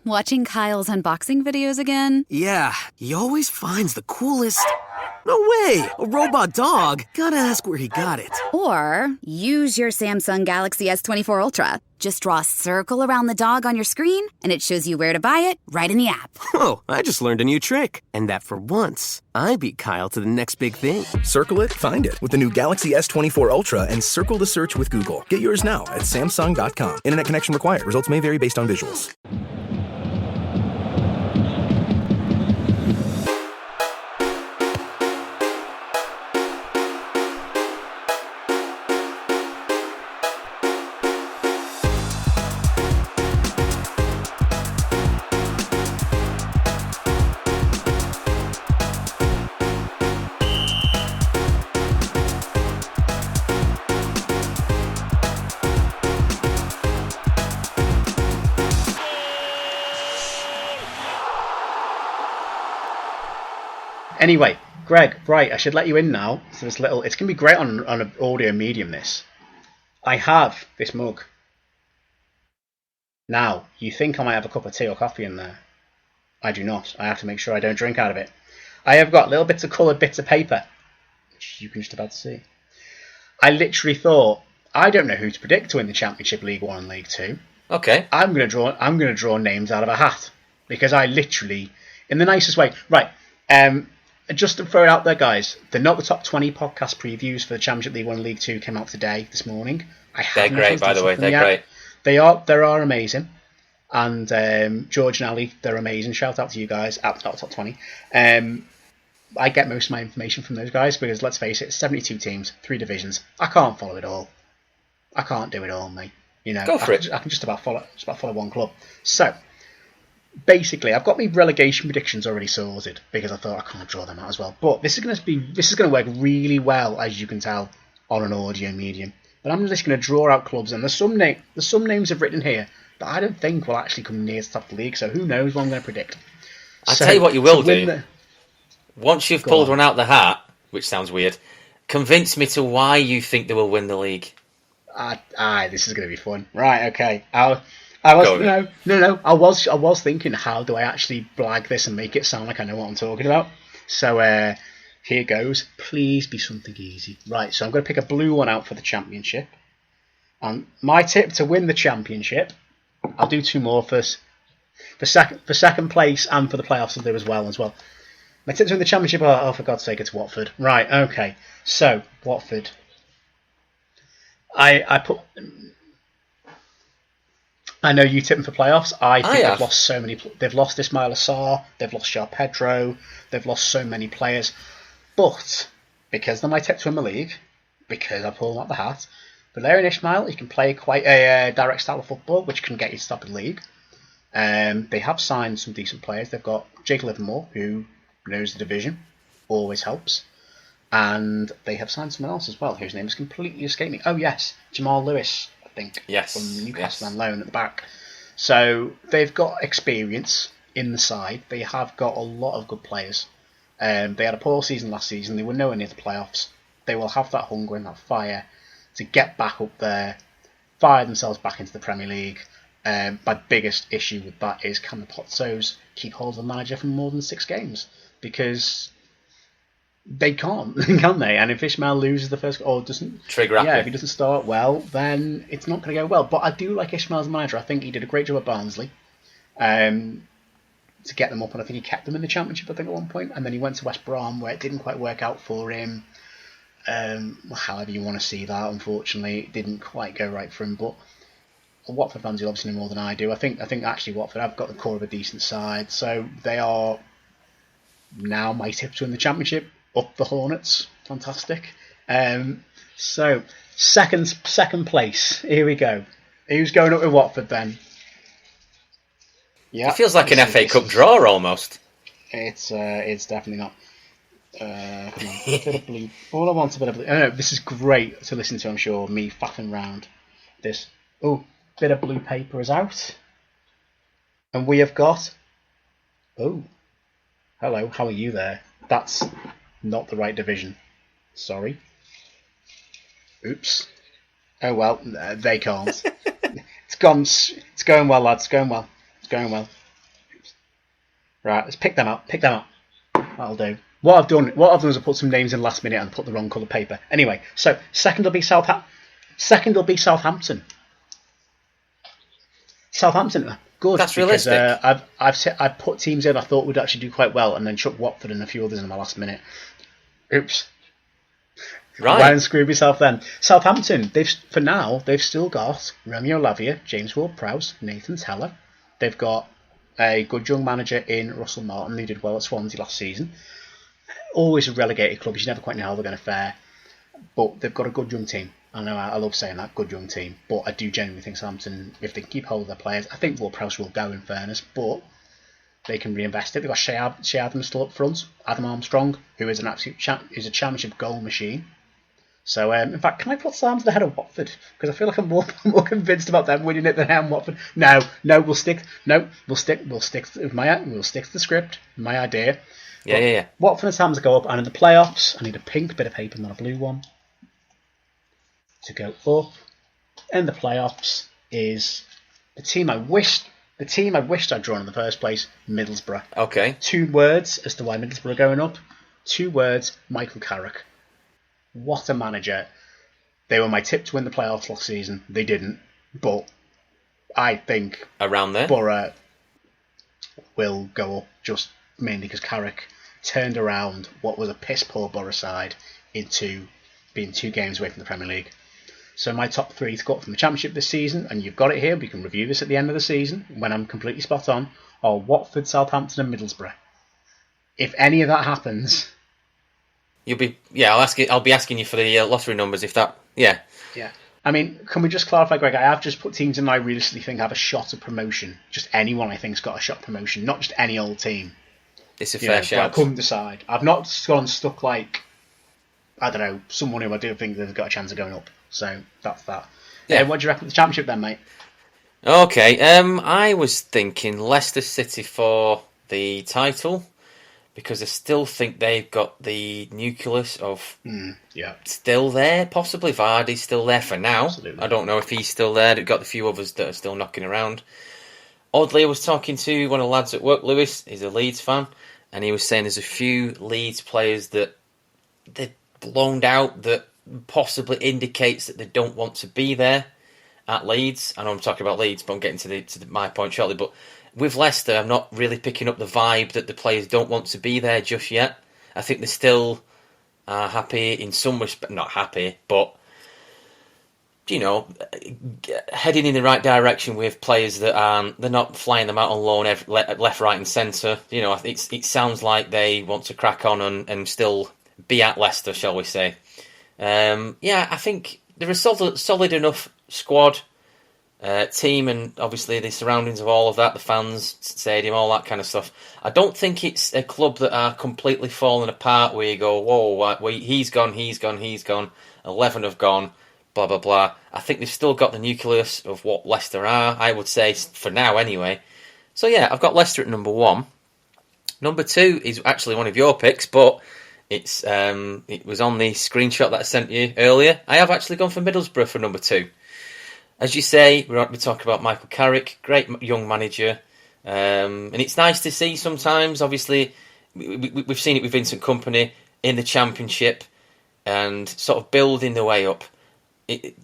Watching Kyle's unboxing videos again? Yeah, he always finds the coolest... No way! A robot dog? Gotta ask where he got it. Or use your Samsung Galaxy S24 Ultra. Just draw a circle around the dog on your screen, and it shows you where to buy it right in the app. Whoa, I just learned a new trick. And that for once, I beat Kyle to the next big thing. Circle it, find it with the new Galaxy S24 Ultra and circle the search with Google. Get yours now at Samsung.com. Internet connection required. Results may vary based on visuals. Anyway, Greg, right, I should let you in now. So this little, it's going to be great on an audio medium, this. I have this mug. Now, you think I might have a cup of tea or coffee in there. I do not. I have to make sure I don't drink out of it. I have got little bits of coloured bits of paper, which you can just about see. I literally thought, I don't know who to predict to win the Championship, League 1 and League 2. Okay. I'm going to draw names out of a hat. Because I literally, in the nicest way, right, just to throw it out there, guys, they're not the top 20 podcast previews for the Championship League 1 and League 2 came out today, this morning. They're great, by the way. They're great. They are amazing. And George and Ali, they're amazing. Shout out to you guys. Not top 20. I get most of my information from those guys because, let's face it, 72 teams, 3 divisions. I can't follow it all. I can't do it all, mate. You know, Go for it. I can just about follow one club. So, basically, I've got my relegation predictions already sorted because I thought I can't draw them out as well. But this is going to work really well, as you can tell, on an audio medium. But I'm just going to draw out clubs, and there's some names I've written here that I don't think will actually come near the top of the league. So who knows what I'm going to predict? I'll tell you what you will do. Once you've pulled on. one out of the hat, which sounds weird, convince me to why you think they will win the league. This is going to be fun. Right, okay. I was thinking, how do I actually blag this and make it sound like I know what I'm talking about? So here goes. Please be something easy. Right, so I'm going to pick a blue one out for the Championship. And my tip to win the Championship, I'll do 2 more for second place and for the playoffs I'll do as well. My tip to win the Championship, oh for God's sake, it's Watford. Right, okay. So, Watford. I know you tipping for playoffs. I think they've lost so many. They've lost Ismail Assar. They've lost João Pedro. They've lost so many players. But because they're my tip to win the league, because I pulled them out the hat, Valérien Ismail, he can play quite a direct style of football, which can get you to top of the league. They have signed some decent players. They've got Jake Livermore, who knows the division, always helps. And they have signed someone else as well, whose name has completely escaped me. Oh yes, Jamal Lewis, I think, from Newcastle on loan at the back. So they've got experience in the side. They have got a lot of good players. They had a poor season last season. They were nowhere near the playoffs. They will have that hunger and that fire to get back up there, fire themselves back into the Premier League. My biggest issue with that is, can the Pozzos keep hold of the manager for more than 6 games? Because they can't, can they? And if Ismail loses the first, or doesn't trigger, if he doesn't start well, then it's not going to go well. But I do like Ismail's manager. I think he did a great job at Barnsley to get them up, and I think he kept them in the Championship, I think, at one point. And then he went to West Brom, where it didn't quite work out for him. However you want to see that, unfortunately, it didn't quite go right for him. But Watford fans will obviously know more than I do. I think actually Watford have got the core of a decent side, so they are now my tip to win the Championship. Up the Hornets, fantastic. So second place. Here we go. Who's going up with Watford then? Yeah, it feels like an FA Cup draw almost. It's definitely not. Come on, a bit of blue. All I want is a bit of blue. Oh, no, this is great to listen to. I'm sure me faffing round this. Oh, bit of blue paper is out, and we have got. Oh, hello. How are you there? That's not the right division. Sorry. Oops. Oh well, they can't. It's going well, lads. It's going well. It's going well. Right, let's pick them up. That'll do. What I've done is I put some names in last minute and put the wrong colour paper. Anyway, so second will be Southampton. Southampton, good. That's realistic. I've put teams in I thought would actually do quite well, and then chucked Watford and a few others in the last minute. Oops. Right. Why unscrew yourself then? Southampton, they've still got Romeo Lavia, James Ward-Prowse, Nathan Teller. They've got a good young manager in Russell Martin. They did well at Swansea last season. Always a relegated club, you never quite know how they're going to fare. But they've got a good young team. I know I love saying that, good young team. But I do genuinely think Southampton, if they can keep hold of their players, I think Ward-Prowse will go in fairness, but they can reinvest it. They've got Shea Adams still up front, Adam Armstrong, who is an absolute is a championship goal machine. So, in fact, can I put Southampton ahead of Watford? Because I feel like I'm more convinced about them winning it than I am Watford. No, we'll stick to the script, my idea. Yeah. Watford and Southampton go up, and in the playoffs, I need a pink bit of paper, not a blue one, to go up. In the playoffs is the team I wished I'd drawn in the first place, Middlesbrough. Okay. 2 words as to why Middlesbrough are going up. 2 words, Michael Carrick. What a manager. They were my tip to win the playoffs last season. They didn't. But I think around there, Borough will go up just mainly because Carrick turned around what was a piss-poor Borough side into being 2 games away from the Premier League. So my top 3 to go up from the Championship this season, and you've got it here, we can review this at the end of the season when I'm completely spot on, are Watford, Southampton and Middlesbrough. If any of that happens... I'll be asking you for the lottery numbers if that... Yeah. I mean, can we just clarify, Greg? I have just put teams in I realistically think have a shot of promotion. Just anyone I think's got a shot of promotion, not just any old team. It's a fair shout. I couldn't decide. I've not gone stuck like, I don't know, someone who I do think they've got a chance of going up. So that's that. Yeah. What do you reckon of the Championship then, mate? Okay, I was thinking Leicester City for the title because I still think they've got the nucleus of still there, possibly. Vardy's still there for now. Absolutely. I don't know if he's still there. They've got a few others that are still knocking around. Oddly, I was talking to one of the lads at work, Lewis, he's a Leeds fan, and he was saying there's a few Leeds players that they've loaned out that possibly indicates that they don't want to be there at Leeds. I know I'm talking about Leeds, but I'm getting to my point shortly. But with Leicester, I'm not really picking up the vibe that the players don't want to be there just yet. I think they're still happy in some respect. Not happy, but heading in the right direction with players that they're not flying them out on loan left, right, and centre. It sounds like they want to crack on and still be at Leicester, shall we say? I think they're a solid enough squad, team, and obviously the surroundings of all of that, the fans, stadium, all that kind of stuff. I don't think it's a club that are completely falling apart where you go, whoa, he's gone, 11 have gone, blah, blah, blah. I think they've still got the nucleus of what Leicester are, I would say, for now anyway. So yeah, I've got Leicester at number 1. Number 2 is actually one of your picks, but it was on the screenshot that I sent you earlier. I have actually gone for Middlesbrough for number 2. As you say, we're talking about Michael Carrick, great young manager, and it's nice to see sometimes. Obviously, we've seen it with Vincent Kompany in the Championship and sort of building the way up.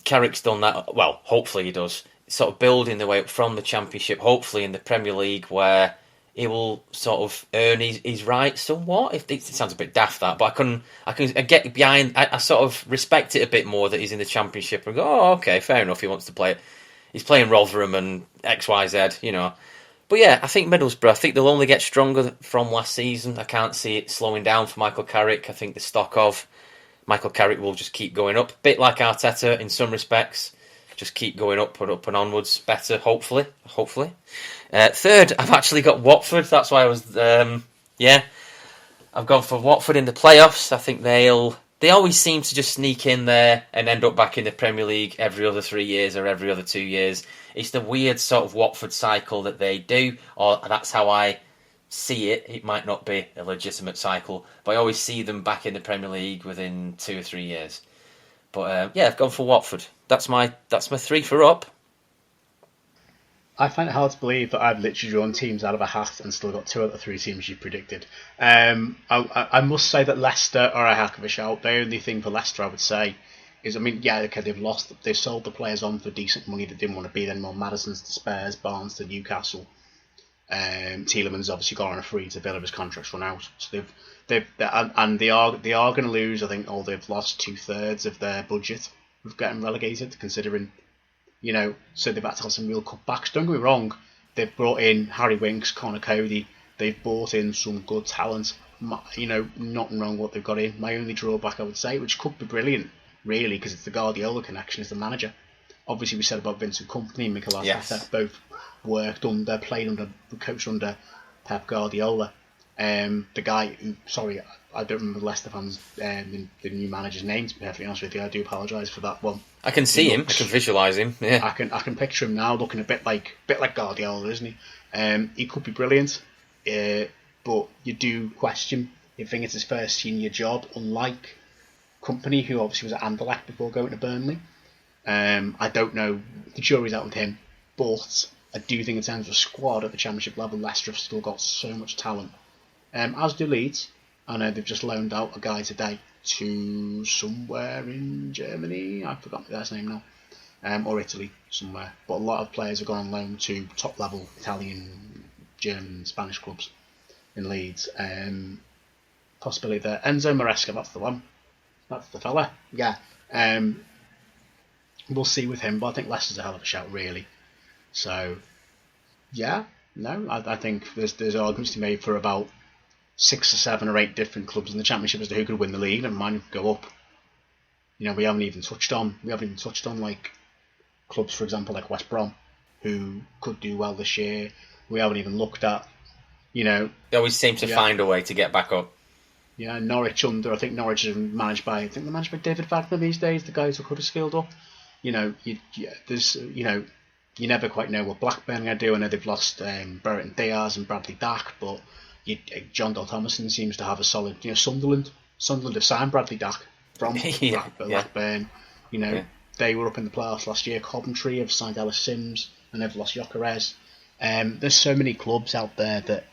Carrick's done that. Well, hopefully he does. Sort of building the way up from the Championship, hopefully in the Premier League, where he will sort of earn his right somewhat. It sounds a bit daft, that, but I can get behind. I sort of respect it a bit more that he's in the Championship and go, oh, okay, fair enough. He wants to play it. He's playing Rotherham and XYZ, But yeah, I think Middlesbrough. I think they'll only get stronger from last season. I can't see it slowing down for Michael Carrick. I think the stock of Michael Carrick will just keep going up, a bit like Arteta in some respects. Just keep going up and onwards. Better, hopefully. Third, I've actually got Watford. That's why I was, I've gone for Watford in the playoffs. I think they always seem to just sneak in there and end up back in the Premier League every other 3 years or every other 2 years. It's the weird sort of Watford cycle that they do, or that's how I see it. It might not be a legitimate cycle, but I always see them back in the Premier League within 2 or 3 years. But I've gone for Watford. That's my 3 for up. I find it hard to believe that I've literally drawn teams out of a hat and still got 2 out of the 3 teams you predicted. I must say that Leicester are a heck of a shout. The only thing for Leicester, I would say, is, I mean, yeah, okay, they've sold the players on for decent money that didn't want to be there anymore. Madison's to Spurs, Barnes to Newcastle. Tielemans obviously got on a free to Villa, his contract's run out. So they are going to lose. I think they've lost 2/3 of their budget with getting relegated, considering. So they've had to have some real cutbacks. Don't get me wrong, they've brought in Harry Winks, Connor Cody, they've brought in some good talent. Nothing wrong with what they've got in. My only drawback, I would say, which could be brilliant, really, because it's the Guardiola connection, is the manager. Obviously, we said about Vincent Kompany and Mikel Arteta, both coached under Pep Guardiola. The guy who, sorry, I don't remember Leicester fans, the new manager's name, to be perfectly honest with you. I do apologise for that one. I can see him. I can visualise him. Yeah, I can picture him now, looking a bit like Guardiola, isn't he? He could be brilliant, but you do question. You think it's his first senior job, unlike Kompany, who obviously was at Anderlecht before going to Burnley. I don't know. The jury's out with him, but I do think in terms of squad at the Championship level, Leicester have still got so much talent. As do Leeds. I know they've just loaned out a guy today to somewhere in Germany. I've forgotten the guy's name now. Or Italy, somewhere. But a lot of players have gone on loan to top level Italian, German, Spanish clubs in Leeds. Possibly there. Enzo Maresca, that's the one. That's the fella. Yeah. We'll see with him, but I think Leicester's a hell of a shout, really. So, yeah. No, I think there's arguments to be made for about 6 or 7 or 8 different clubs in the Championship as to who could win the league, and mine could go up. We haven't even touched on like clubs, for example, like West Brom, who could do well this year. We haven't even looked at, They always seem to find a way to get back up. Yeah, Norwich I think Norwich is managed by David Wagner these days, the guy who took Huddersfield up. You never quite know what Blackburn are going to do. I know they've lost Brereton Diaz and Bradley Dack, but John Dale Thomason seems to have a solid. Sunderland have signed Bradley Dack from Blackburn. They were up in the playoffs last year. Coventry have signed Ellis Sims, and they've lost Gyökeres. There's so many clubs out there that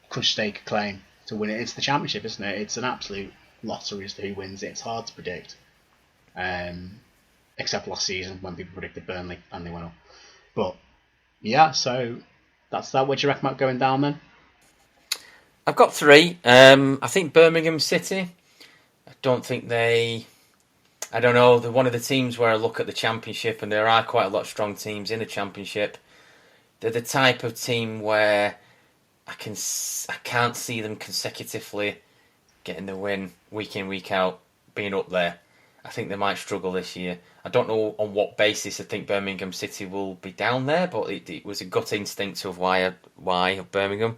could stake a claim to win it. It's the Championship, isn't it? It's an absolute lottery as to who wins it. It's hard to predict. Except last season when people predicted Burnley and they went up. But yeah, so that's that. What do you reckon about going down then? I've got 3. I think Birmingham City. I don't think I don't know. They're one of the teams where I look at the Championship, and there are quite a lot of strong teams in the Championship. They're the type of team where I can't see them consecutively getting the win week in, week out, being up there. I think they might struggle this year. I don't know on what basis I think Birmingham City will be down there, but it was a gut instinct of why Birmingham.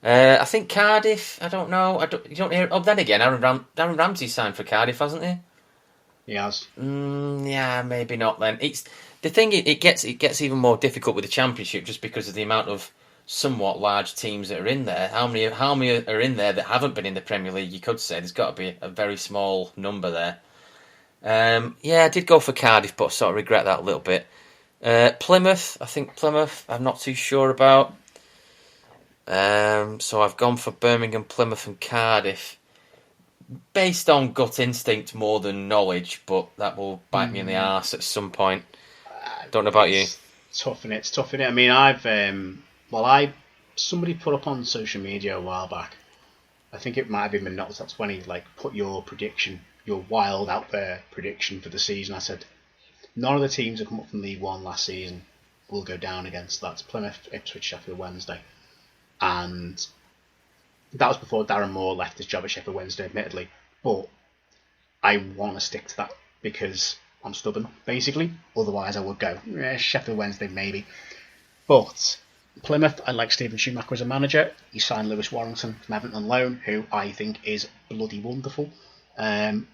I think Cardiff. I don't know. You don't hear. Oh, then again, Aaron Ramsey signed for Cardiff, hasn't he? He has. Yeah, maybe not. Then it's the thing. It gets even more difficult with the Championship just because of the amount of somewhat large teams that are in there. How many are in there that haven't been in the Premier League? You could say there's got to be a very small number there. I did go for Cardiff, but I sort of regret that a little bit. Plymouth, I'm not too sure about. So I've gone for Birmingham, Plymouth and Cardiff. Based on gut instinct more than knowledge, but that will bite me in the arse at some point. Don't know about you. It's tough, innit? I mean, somebody put up on social media a while back, I think it might have been Notes at 20, put your wild out there prediction for the season. I said, none of the teams that come up from League One last season will go down against that. It's Plymouth, Ipswich, Sheffield Wednesday. And that was before Darren Moore left his job at Sheffield Wednesday, admittedly. But I want to stick to that because I'm stubborn, basically. Otherwise, I would go, Sheffield Wednesday, maybe. But Plymouth, I like Stephen Schumacher as a manager. He signed Lewis Warrington from Everton on loan, who I think is bloody wonderful. And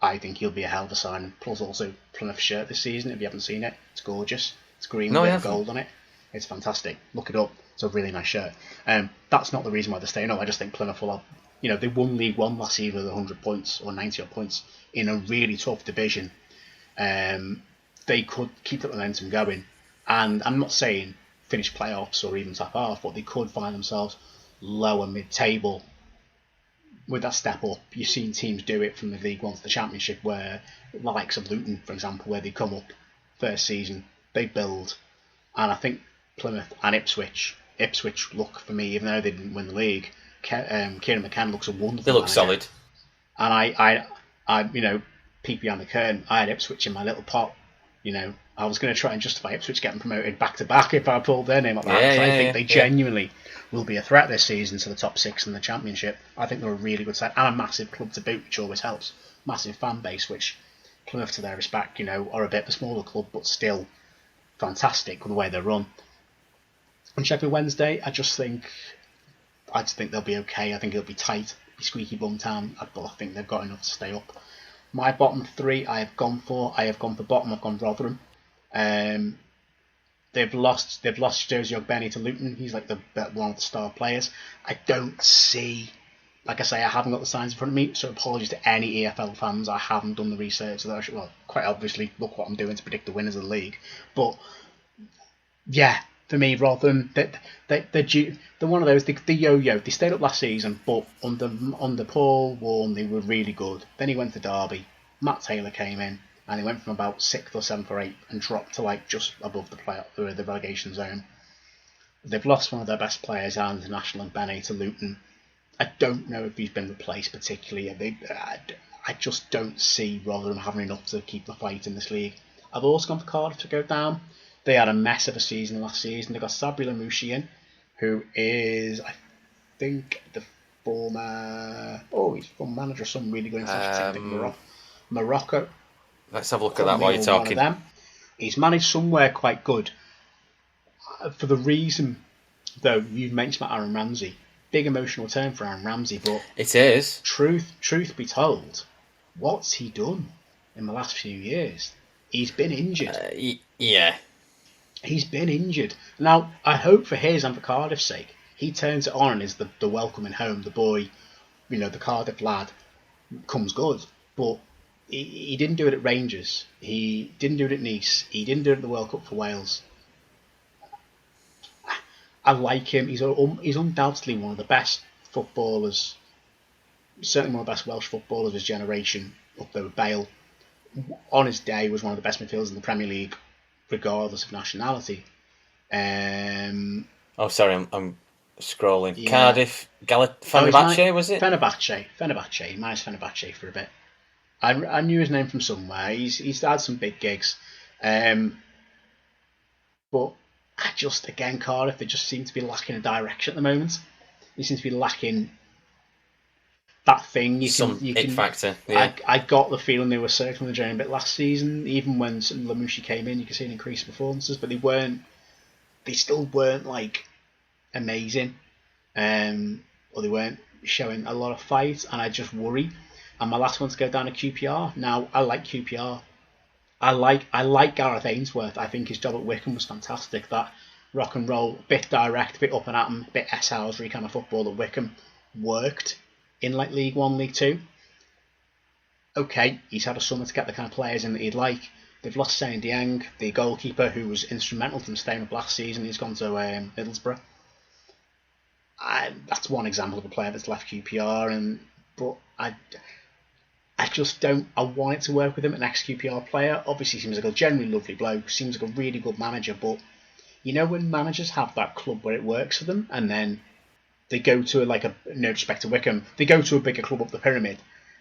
I think he'll be a hell of a signing. Plus, also, Plymouth shirt this season, if you haven't seen it, it's gorgeous. It's green with gold on it. It's fantastic. Look it up. It's a really nice shirt. That's not the reason why they're staying up. I just think Plymouth will have, they won League One last season with 100 points or 90 odd points in a really tough division. They could keep the momentum going And I'm not saying finish playoffs or even top half, but they could find themselves lower mid-table with that step up. You've seen teams do it from the League One to the Championship, where the likes of Luton, for example, where they come up first season, they build. And I think Plymouth and Ipswich look, for me, even though they didn't win the league, Kieran McCann looks a wonderful They look manager. solid. And I peek behind the curtain, I had Ipswich in my little pot. I was going to try and justify Ipswich getting promoted back to back if I pulled their name up. I think they genuinely will be a threat this season to the top 6 in the Championship. I think they're a really good side and a massive club to boot, which always helps. Massive fan base, which Plymouth, to their respect, are a bit of a smaller club, but still fantastic with the way they run. On Sheffield Wednesday, I just think they'll be okay. I think it'll be tight, be squeaky bum town, but I think they've got enough to stay up. My bottom 3, I have gone for bottom. I've gone Rotherham. They've lost Josie Ogbeni to Luton. He's like one of the star players. I don't see, like I say, I haven't got the signs in front of me, so apologies to any EFL fans. I haven't done the research that I should. Well, quite obviously, look what I'm doing to predict the winners of the league. But yeah, for me, Rotherham, they're one of those. They yo-yo. They stayed up last season, but under Paul Warne, they were really good. Then he went to Derby. Matt Taylor came in, and he went from about 6th or 7th or 8th and dropped to just above the relegation zone. They've lost one of their best players, Alan International and Bene, to Luton. I don't know if he's been replaced particularly. I just don't see Rotherham having enough to keep the fight in this league. I've also gone for Cardiff to go down. They had a mess of a season last season. They got Sabri Lamouchi in, who is, I think, the former manager of some really good international team, Morocco. Let's have a look at that while you're talking. He's managed somewhere quite good. For the reason, though, you've mentioned about Aaron Ramsey. Big emotional turn for Aaron Ramsey, but it is. Truth be told, what's he done in the last few years? He's been injured. Yeah. He's been injured. Now, I hope for his and for Cardiff's sake, he turns it on and is the welcoming home, the boy, the Cardiff lad, comes good. But he didn't do it at Rangers. He didn't do it at Nice. He didn't do it at the World Cup for Wales. I like him. He's undoubtedly one of the best footballers, certainly one of the best Welsh footballers of his generation, up there with Bale. On his day, was one of the best midfielders in the Premier League, regardless of nationality. Sorry, I'm scrolling. Yeah. Cardiff, Fenerbahce, was it? Fenerbahce. He managed Fenerbahce for a bit. I knew his name from somewhere. He's had some big gigs. But I just, again, Cardiff, they just seem to be lacking a direction at the moment. They seem to be lacking that thing. You can factor. Yeah. I got the feeling they were circling the drain a bit last season. Even when Lamouchi came in, you could see an increased performances, but they still weren't like amazing, or they weren't showing a lot of fight, and I just worry. And my last one to go down to QPR. Now, I like QPR. I like Gareth Ainsworth. I think his job at Wycombe was fantastic. That rock and roll, bit direct, bit up and at 'em, bit S-Housery kind of football at Wycombe worked in like League 1, League 2. Okay, he's had a summer to get the kind of players in that he'd like. They've lost Sane Dieng, the goalkeeper who was instrumental to them staying up last season. He's gone to Middlesbrough. That's one example of a player that's left QPR, but I just don't. I want it to work with him, an ex-QPR player. Obviously, seems like a genuinely lovely bloke. Seems like a really good manager. But when managers have that club where it works for them, and then they go to no respect to Wycombe, they go to a bigger club up the pyramid,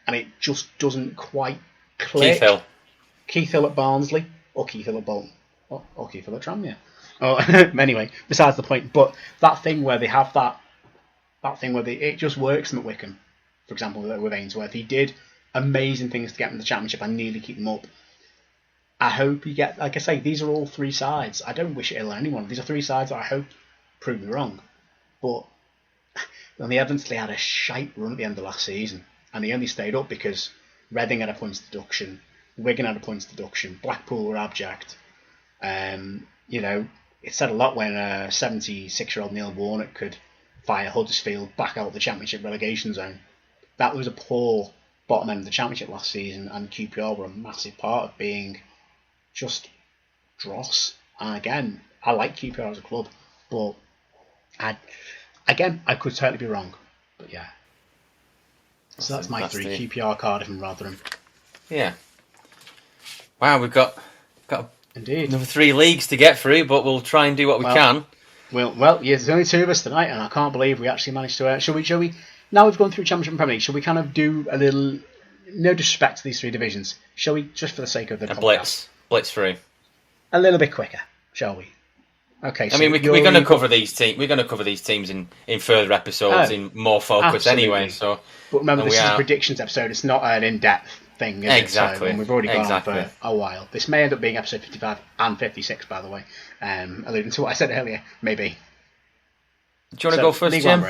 and it just doesn't quite click. Keith Hill at Barnsley, or Keith Hill at Bolton, or Keith Hill at Tranmere. Anyway, besides the point. But that thing where they have that thing where it just works them at Wycombe. For example, with Ainsworth, he did amazing things to get them to the Championship and nearly keep them up. I hope you get, like I say, these are all three sides. I don't wish it ill on anyone. These are three sides that I hope prove me wrong. But when they evidently had a shite run at the end of last season, and they only stayed up because Reading had a points deduction, Wigan had a points deduction, Blackpool were abject. It said a lot when 76-year-old Neil Warnock could fire Huddersfield back out of the Championship relegation zone. That was a poor bottom end of the Championship last season, and QPR were a massive part of being just dross. And again, I like QPR as a club, but I could totally be wrong. But yeah. So that's my three: QPR, Cardiff, and Rotherham. Yeah. Wow, we've got indeed another 3 leagues to get through, but we'll try and do what we can. Well, yeah, there's only 2 of us tonight, and I can't believe we actually managed to. Shall we? Now we've gone through Championship and Premier League, shall we kind of do a little? No disrespect to these 3 divisions, shall we? Just for the sake of the podcast, blitz through a little bit quicker, shall we? Okay. So I mean, we're going to cover these teams. We're going to cover these teams in further episodes in more focus anyway. So, but remember, this is a predictions episode. It's not an in-depth thing, is exactly. It? So, and we've already gone on for a while. This may end up being episode 55 and 56, by the way. Alluding to what I said earlier, maybe. Do you want to go first, League Jim?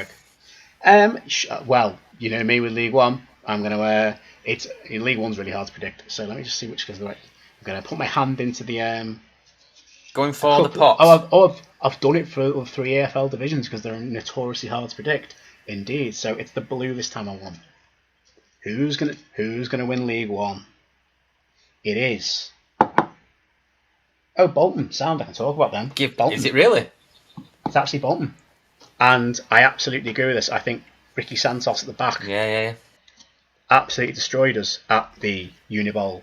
Well, you know me with League One. I'm going to. League One's really hard to predict. So let me just see which goes the right. I'm going to put my hand into the. Going for the pot. I've done it for 3 EFL divisions because they're notoriously hard to predict. Indeed. So it's the blue this time I want. Who's gonna win League One? It is. Oh, Bolton. Sound I can talk about them. Bolton. Is it really? It's actually Bolton. And I absolutely agree with this. I think Ricky Santos at the back. Yeah. Absolutely destroyed us at the Unibowl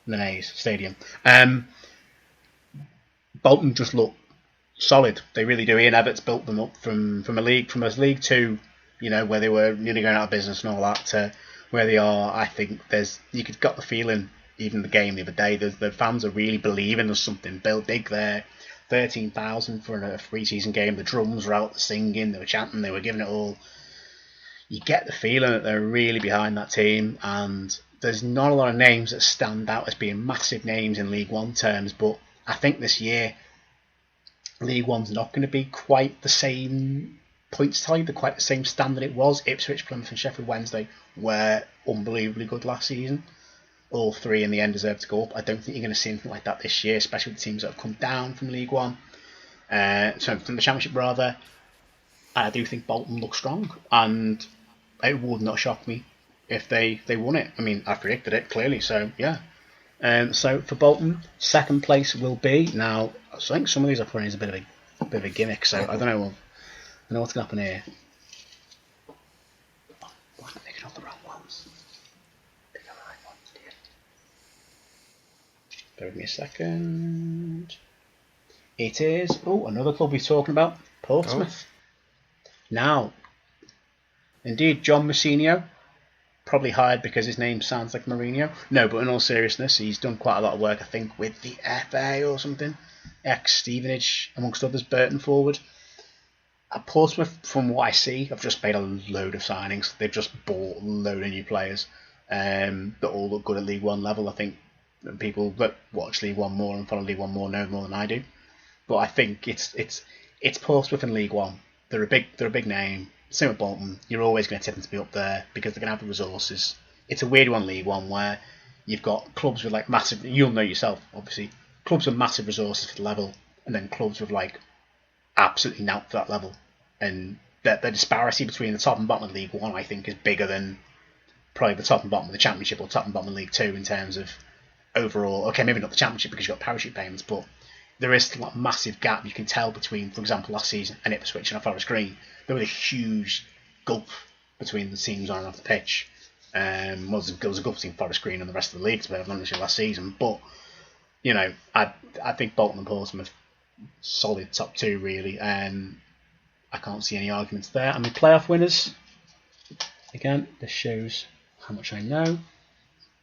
Menace Stadium. Bolton just look solid. They really do. Ian Everett's built them up from a League 2, where they were nearly going out of business and all that, to where they are. I think you got the feeling, even the game the other day, the fans are really believing there's something built big there. 13,000 for a pre-season game. The drums were out, singing, they were chanting, they were giving it all. You get the feeling that they're really behind that team, and there's not a lot of names that stand out as being massive names in League One terms, but I think this year League One's not going to be quite the same points tally, quite the same standard it was. Ipswich, Plymouth and Sheffield Wednesday were unbelievably good last season. All 3 in the end deserve to go up. I don't think you're going to see anything like that this year, especially with the teams that have come down from League One. So from the Championship rather. I do think Bolton look strong, and it would not shock me if they won it. I mean, I predicted it clearly, so yeah. So for Bolton, second place will be, now I think some of these are putting as a bit of a gimmick, so I don't know what's going to happen here. Why am I picking up the wrong ones? Pick up the right ones, dear. Bear with me a second. It is another club we're talking about, Portsmouth. Now, indeed, John Mousinho, probably hired because his name sounds like Mourinho. No, but in all seriousness, he's done quite a lot of work, I think, with the FA or something. Ex-Stevenage, amongst others, Burton forward. At Portsmouth, from what I see, have just made a load of signings. They've just bought a load of new players that all look good at League One level. I think people that watch League One more and follow League One more know more than I do. But I think it's Portsmouth in League One. They're a big name. Same with Bolton. You're always going to tip them to be up there because they're going to have the resources. It's a weird one, League One, where you've got clubs with like massive. You'll know yourself, obviously. Clubs with massive resources for the level, and then clubs with like absolutely not for that level. And the disparity between the top and bottom of League One, I think, is bigger than probably the top and bottom of the Championship or top and bottom of League Two in terms of overall. Okay, maybe not the Championship because you've got parachute payments, but there is still a massive gap you can tell between, for example, last season and Ipswich and Forest Green. There was a huge gulf between the teams on and off the pitch. There was a gulf between Forest Green and the rest of the league, to be honest, last season. But I think Bolton and Portsmouth, solid top 2 really. I can't see any arguments there. I mean, playoff winners. Again, this shows how much I know.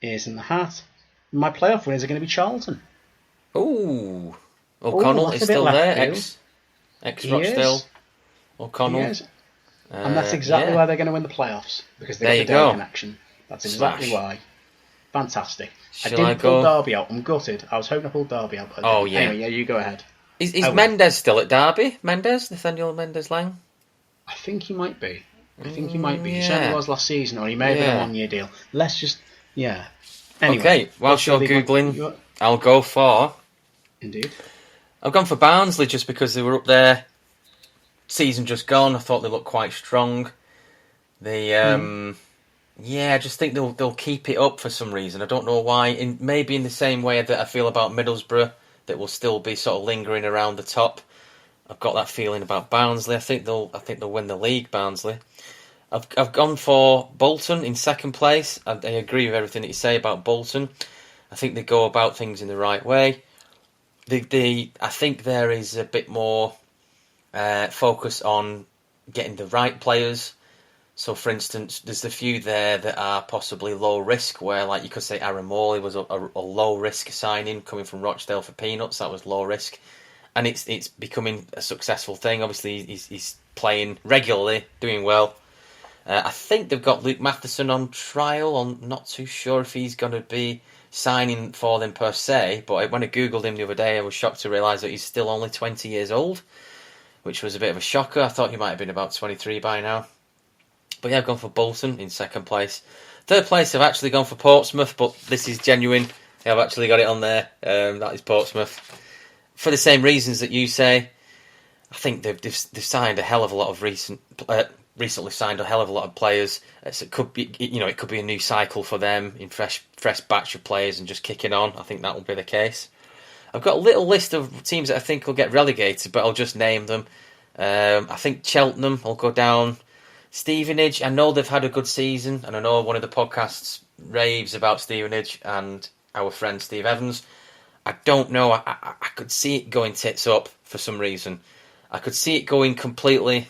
Ears in the hat. My playoff winners are going to be Charlton. Ooh. O'Connell is still there. Ex-Rochdale. O'Connell. And that's exactly why they're going to win the playoffs. Because they've got the Derby connection. That's exactly why. Fantastic. I didn't pull Derby out. I'm gutted. I was hoping to pull Derby out. But anyway, yeah, you go ahead. Is Mendes still at Derby? Nathaniel Mendes-Lang? I think he might be. He certainly was last season, or he may have been a 1-year deal. Let's just, Anyway, okay, whilst you're Googling, I'll go for... Indeed. I've gone for Barnsley just because they were up there. Season just gone. I thought they looked quite strong. They, I just think they'll keep it up for some reason. I don't know why. Maybe in the same way that I feel about Middlesbrough. that will still be sort of lingering around the top. I've got that feeling about Barnsley. I think they'll win the league, Barnsley. I've gone for Bolton in second place. I agree with everything that you say about Bolton. I think they go about things in the right way. I think there is a bit more focus on getting the right players. So, for instance, there's a few there that are possibly low risk, where, like, you could say Aaron Morley was a low risk signing coming from Rochdale for peanuts. That was low risk, and it's becoming a successful thing. Obviously, he's playing regularly, doing well. I think they've got Luke Matheson on trial. I'm not too sure if he's going to be signing for them per se, but when I googled him the other day, I was shocked to realise that he's still only 20 years old, which was a bit of a shocker. I thought he might have been about 23 by now. But yeah, I've gone for Bolton in second place. Third place, I've actually gone for Portsmouth, but this is genuine. I've actually got it on there. That is Portsmouth. For the same reasons that you say, I think they've signed a hell of a lot of recently signed a hell of a lot of players. It could be, it could be a new cycle for them in fresh batch of players and just kicking on. I think that will be the case. I've got a little list of teams that I think will get relegated, but I'll just name them. I think Cheltenham will go down. Stevenage, I know they've had a good season, and I know one of the podcasts raves about Stevenage and our friend Steve Evans. I don't know. I could see it going tits up for some reason. I could see it going completely.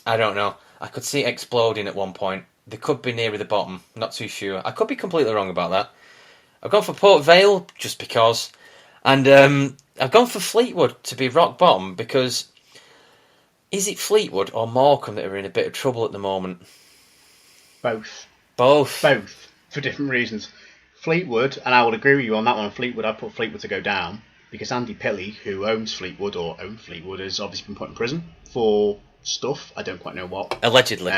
I don't know. I could see it exploding at one point. They could be nearer the bottom. Not too sure. I could be completely wrong about that. I've gone for Port Vale just because. And I've gone for Fleetwood to be rock bottom because is it Fleetwood or Morecambe that are in a bit of trouble at the moment? Both. Both for different reasons. Fleetwood, and I would agree with you on that one. Fleetwood, I'd put Fleetwood to go down because Andy Pilley, who owns Fleetwood or owned Fleetwood, has obviously been put in prison for stuff. I don't quite know what. Allegedly.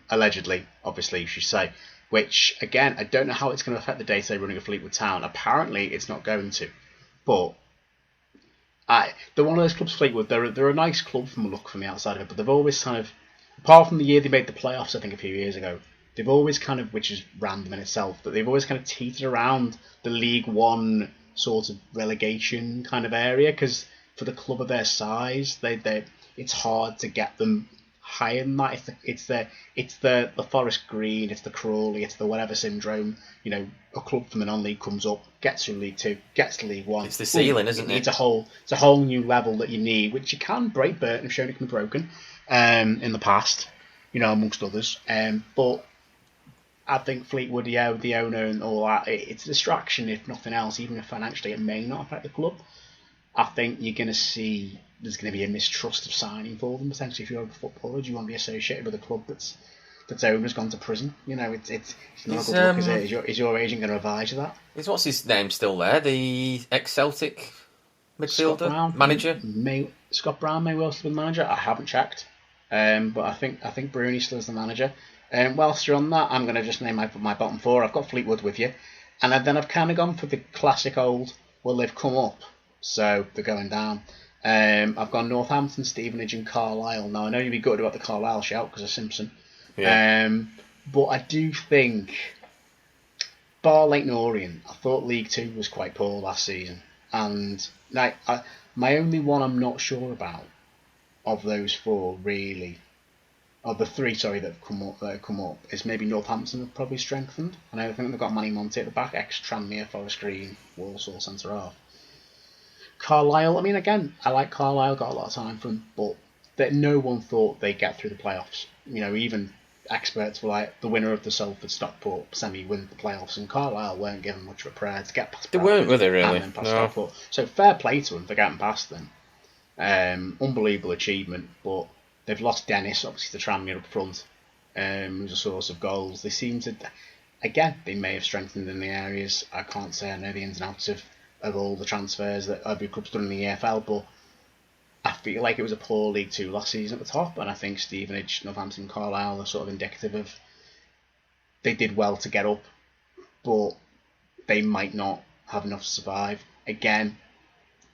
Allegedly, obviously, you should say. Which, again, I don't know how it's going to affect the day-to-day running of Fleetwood Town. Apparently, it's not going to. But they're one of those clubs, Fleetwood. They're a nice club from a look from the outside of it, but they've always kind of, apart from the year they made the playoffs, I think a few years ago, they've always kind of, which is random in itself, but they've always kind of teetered around the League One sort of relegation kind of area, because for the club of their size, it's hard to get them higher than that. It's the Forest Green, it's the Crawley, it's the whatever syndrome. A club from the non-league comes up, gets through League Two, gets to League One. It's the ceiling, isn't it? It's a whole new level that you need, which you can break. Burton have shown it can be broken in the past, amongst others. But I think Fleetwood, the owner and all that, it's a distraction if nothing else. Even if financially it may not affect the club, I think you're going to see there's going to be a mistrust of signing for them. Potentially, if you're a footballer, do you want to be associated with a club that's owner's gone to prison? It's not a good look, is it? Is your agent going to advise you that? What's his name still there? The ex-Celtic midfielder manager? Scott Brown may well still be the manager. I haven't checked, but I think Bruni still is the manager. Whilst you're on that, I'm going to just name my bottom four. I've got Fleetwood with you, and then I've kind of gone for the classic old. Well, they've come up, so they're going down. I've gone Northampton, Stevenage, and Carlisle. Now I know you'd be good about the Carlisle shout because of Simpson. Yeah. But I do think, bar Leyton Orient, I thought League Two was quite poor last season, and my only one I'm not sure about of those four really. Of the three, that have come up, is maybe Northampton have probably strengthened. And I think they've got Manny Monty at the back, ex-Tranmere, Forest Green, Walsall centre half. Carlisle, again, I like Carlisle, got a lot of time for them, but that no one thought they'd get through the playoffs. Even experts were like, the winner of the Salford Stockport semi win the playoffs, and Carlisle weren't given much of a prayer to get past. They weren't, were they really? No. Stockport. So fair play to them for getting past them. Unbelievable achievement, but they've lost Dennis, obviously, the Tranmere up front, who's a source of goals. They seem to, again, they may have strengthened in the areas. I can't say I know the ins and outs of all the transfers that every club's done in the EFL, but I feel like it was a poor League Two last season at the top, and I think Stevenage, Northampton, Carlisle are sort of indicative of they did well to get up, but they might not have enough to survive. Again,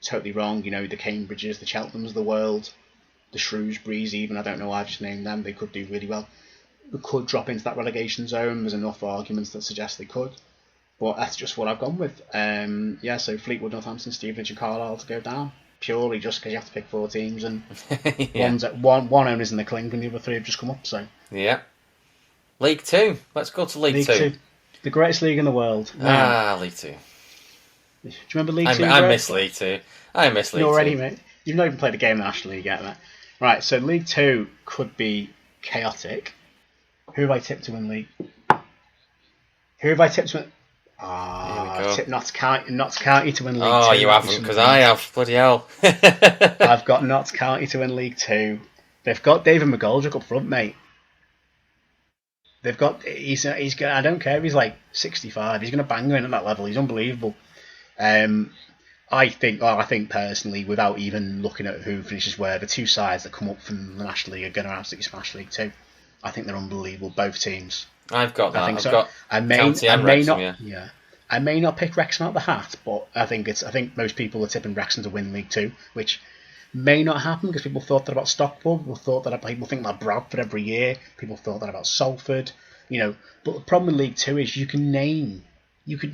totally wrong. The Cambridges, the Cheltenhams of the world, the Shrewsburys even, I don't know why I've just named them, they could do really well. They could drop into that relegation zone, there's enough arguments that suggest they could. But that's just what I've gone with. So Fleetwood, Northampton, Stevenage and Carlisle to go down. Purely just because you have to pick 4 teams and one owner's in the clink and the other 3 have just come up. So yeah. League 2. Let's go to League 2. The greatest league in the world. League 2. Do you remember League 2? I miss League 2. I miss League 2. Already, mate. You've not even played a game in the National League yet, mate. Right, so League 2 could be chaotic. Who have I tipped to win League? Who have I tipped to win? I've tipped Notts County to win League 2. Oh, you haven't, because I have. Bloody hell. I've got Notts County to win League 2. They've got David McGoldrick up front, mate. They've got... He's I don't care if he's like 65. He's going to bang in at that level. He's unbelievable. I think personally, without even looking at who finishes where, the 2 sides that come up from the National League are going to absolutely smash League 2. I think they're unbelievable, both teams. I've got that. I think I've so. got County and Wrexham, yeah. I may not pick Wrexham out the hat, but I think most people are tipping Wrexham to win League 2, which may not happen because people thought that about Stockport. People think about Bradford every year. People thought that about Salford. But the problem with League 2 is you could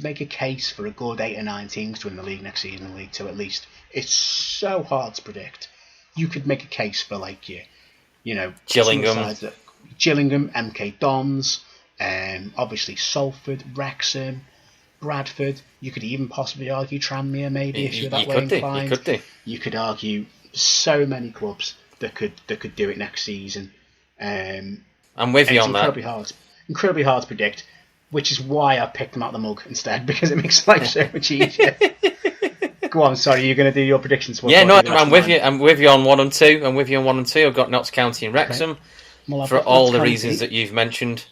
make a case for a good 8 or 9 teams to win the league next season in League 2 at least. It's so hard to predict. You could make a case for Gillingham, MK Dons, obviously Salford, Wrexham, Bradford. You could even possibly argue Tranmere, maybe, if you're that way inclined. You could argue so many clubs that could do it next season. I'm with you on that. Incredibly hard to predict, which is why I picked them out the mug instead, because it makes life so much easier. Go on, sorry, you're going to do your predictions. I'm with you. I'm with you on 1 and 2. I've got Notts County and Wrexham for all the reasons that you've mentioned.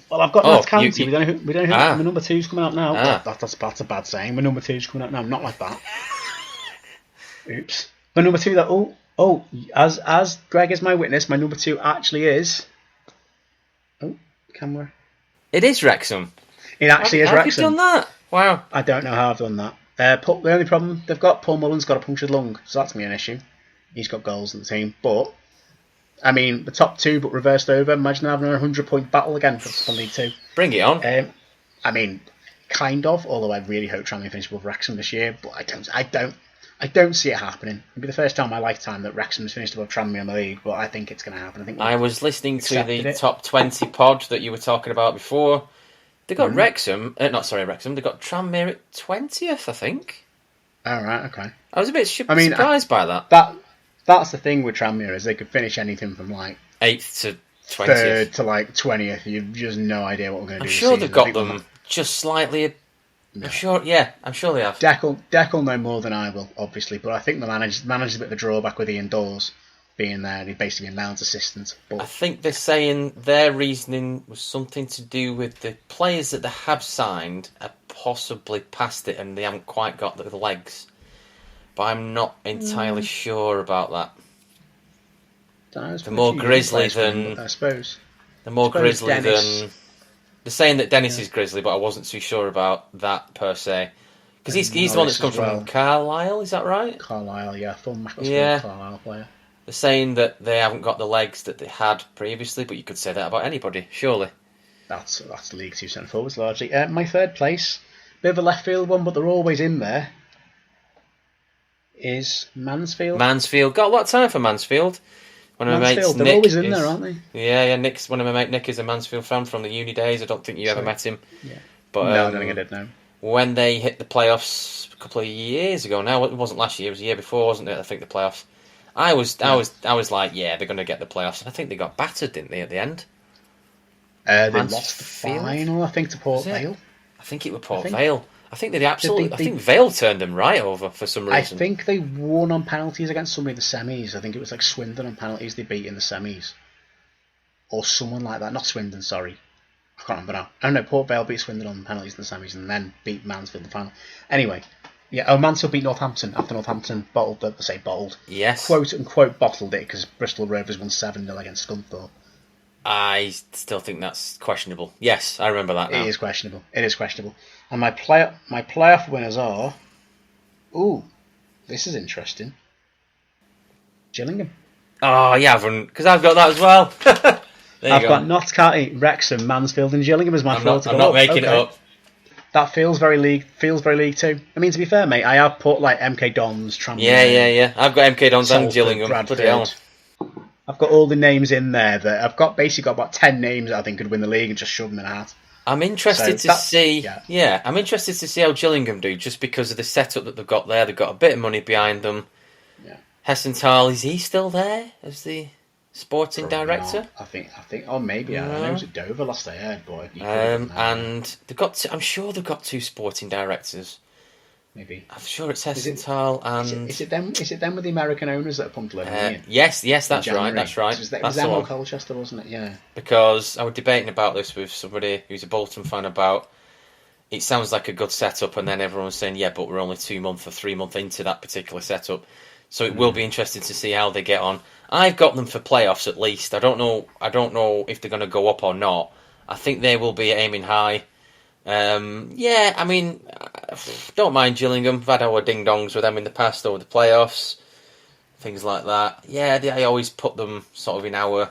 Well, I've got Notts County. We don't know who my number 2's coming out now. That's a bad saying. My number 2's coming out now. Not like that. Oops. My number 2. As Greg is my witness, my number 2 actually is. Oh, camera. It is Wrexham. It actually is Wrexham. How have you done that? Wow. I don't know how I've done that. The only problem they've got, Paul Mullen's got a punctured lung, so that's me an issue. He's got goals in the team, but I mean the top 2 but reversed over. Imagine having a 100-point battle again for League 2. Bring it on. I mean, kind of. Although I really hope Tranmere finish above Wrexham this year, but I don't see it happening. It'll be the first time in my lifetime that Wrexham's finished above Tranmere in the league, but I think it's going to happen. I was listening to the top 20 pod that you were talking about before. They got Wrexham. They got Tranmere at 20th, I think. All right, okay. I was a bit surprised by that. That's the thing with Tranmere, is they could finish anything from like 8th to 20th. 3rd to like 20th. You've just no idea what we're going to do. I'm sure they've got them just slightly. No. I'm sure they have. Deck will know more than I will, obviously, but I think the manager's a bit of a drawback with Ian Dawes being there. He's basically a Mounds assistant. But I think they're saying their reasoning was something to do with the players that they have signed are possibly past it and they haven't quite got the legs. But I'm not entirely sure about that. They're more grizzly than... I suppose. They're more grizzly than... They're saying that Dennis is grizzly, but I wasn't too sure about that per se. Because he's the one that's come from Carlisle, is that right? Carlisle, yeah. Carlisle player. They're saying that they haven't got the legs that they had previously, but you could say that about anybody, surely. That's League 2 centre forwards largely. My 3rd place, bit of a left field one, but they're always in there, is Mansfield. Got a lot of time for Mansfield. One of my mates, they're Nick, always in there, aren't they? Yeah. One of my mate Nick is a Mansfield fan from the uni days. I don't think you ever met him. Yeah. But no, I don't think I did. No. When they hit the playoffs a couple of years ago, now it wasn't last year. It was the year before, wasn't it? I think the playoffs. I was like, yeah, they're going to get the playoffs, and I think they got battered, didn't they, at the end? They lost the final, I think, to Port Vale. I think it was Port Vale. I think I think Vale turned them right over for some reason. I think they won on penalties against somebody in the semis. I think it was like Swindon on penalties they beat in the semis. Or someone like that. Not Swindon, sorry. I can't remember now. I don't know, Port Vale beat Swindon on penalties in the semis and then beat Mansfield in the final. Anyway, Mansfield beat Northampton after Northampton bottled. Yes. Quote unquote bottled it because Bristol Rovers won 7-0 against Scunthorpe. I still think that's questionable. Yes, I remember that now. It is questionable. And my playoff winners are... Ooh, this is interesting. Gillingham. Oh, you haven't, because I've got that as well. I've got Notts County, Wrexham, Mansfield and Gillingham as my four to go. I'm not making it up. That feels very League Two. I mean, to be fair, mate, I have put like MK Dons, Tranmere. Yeah. I've got MK Dons and Gillingham. Bloody hell. I've got all the names in there that I've got about 10 names that I think could win the league and just shove them in a hat. I'm interested to see. Yeah, I'm interested to see how Gillingham do, just because of the setup that they've got there. They've got a bit of money behind them. Yeah. Hessenthal, is he still there as the sporting director? Not. I think. Oh, maybe. I don't know. It was at Dover last I heard, boy. And they've got. I'm sure they've got 2 sporting directors. Maybe. I'm sure it's Hessenthal and. Is it them with the American owners that are pumped in? Yes, that's right. That's right. It was them or Colchester, wasn't it? Yeah. Because I was debating about this with somebody who's a Bolton fan about. It sounds like a good setup, and then everyone's saying, "Yeah, but we're only 2 months or 3 months into that particular setup." So it will be interesting to see how they get on. I've got them for playoffs at least. I don't know if they're going to go up or not. I think they will be aiming high. I mean, don't mind Gillingham. I've had our ding-dongs with them in the past over the playoffs. Things like that. Yeah, I always put them sort of in our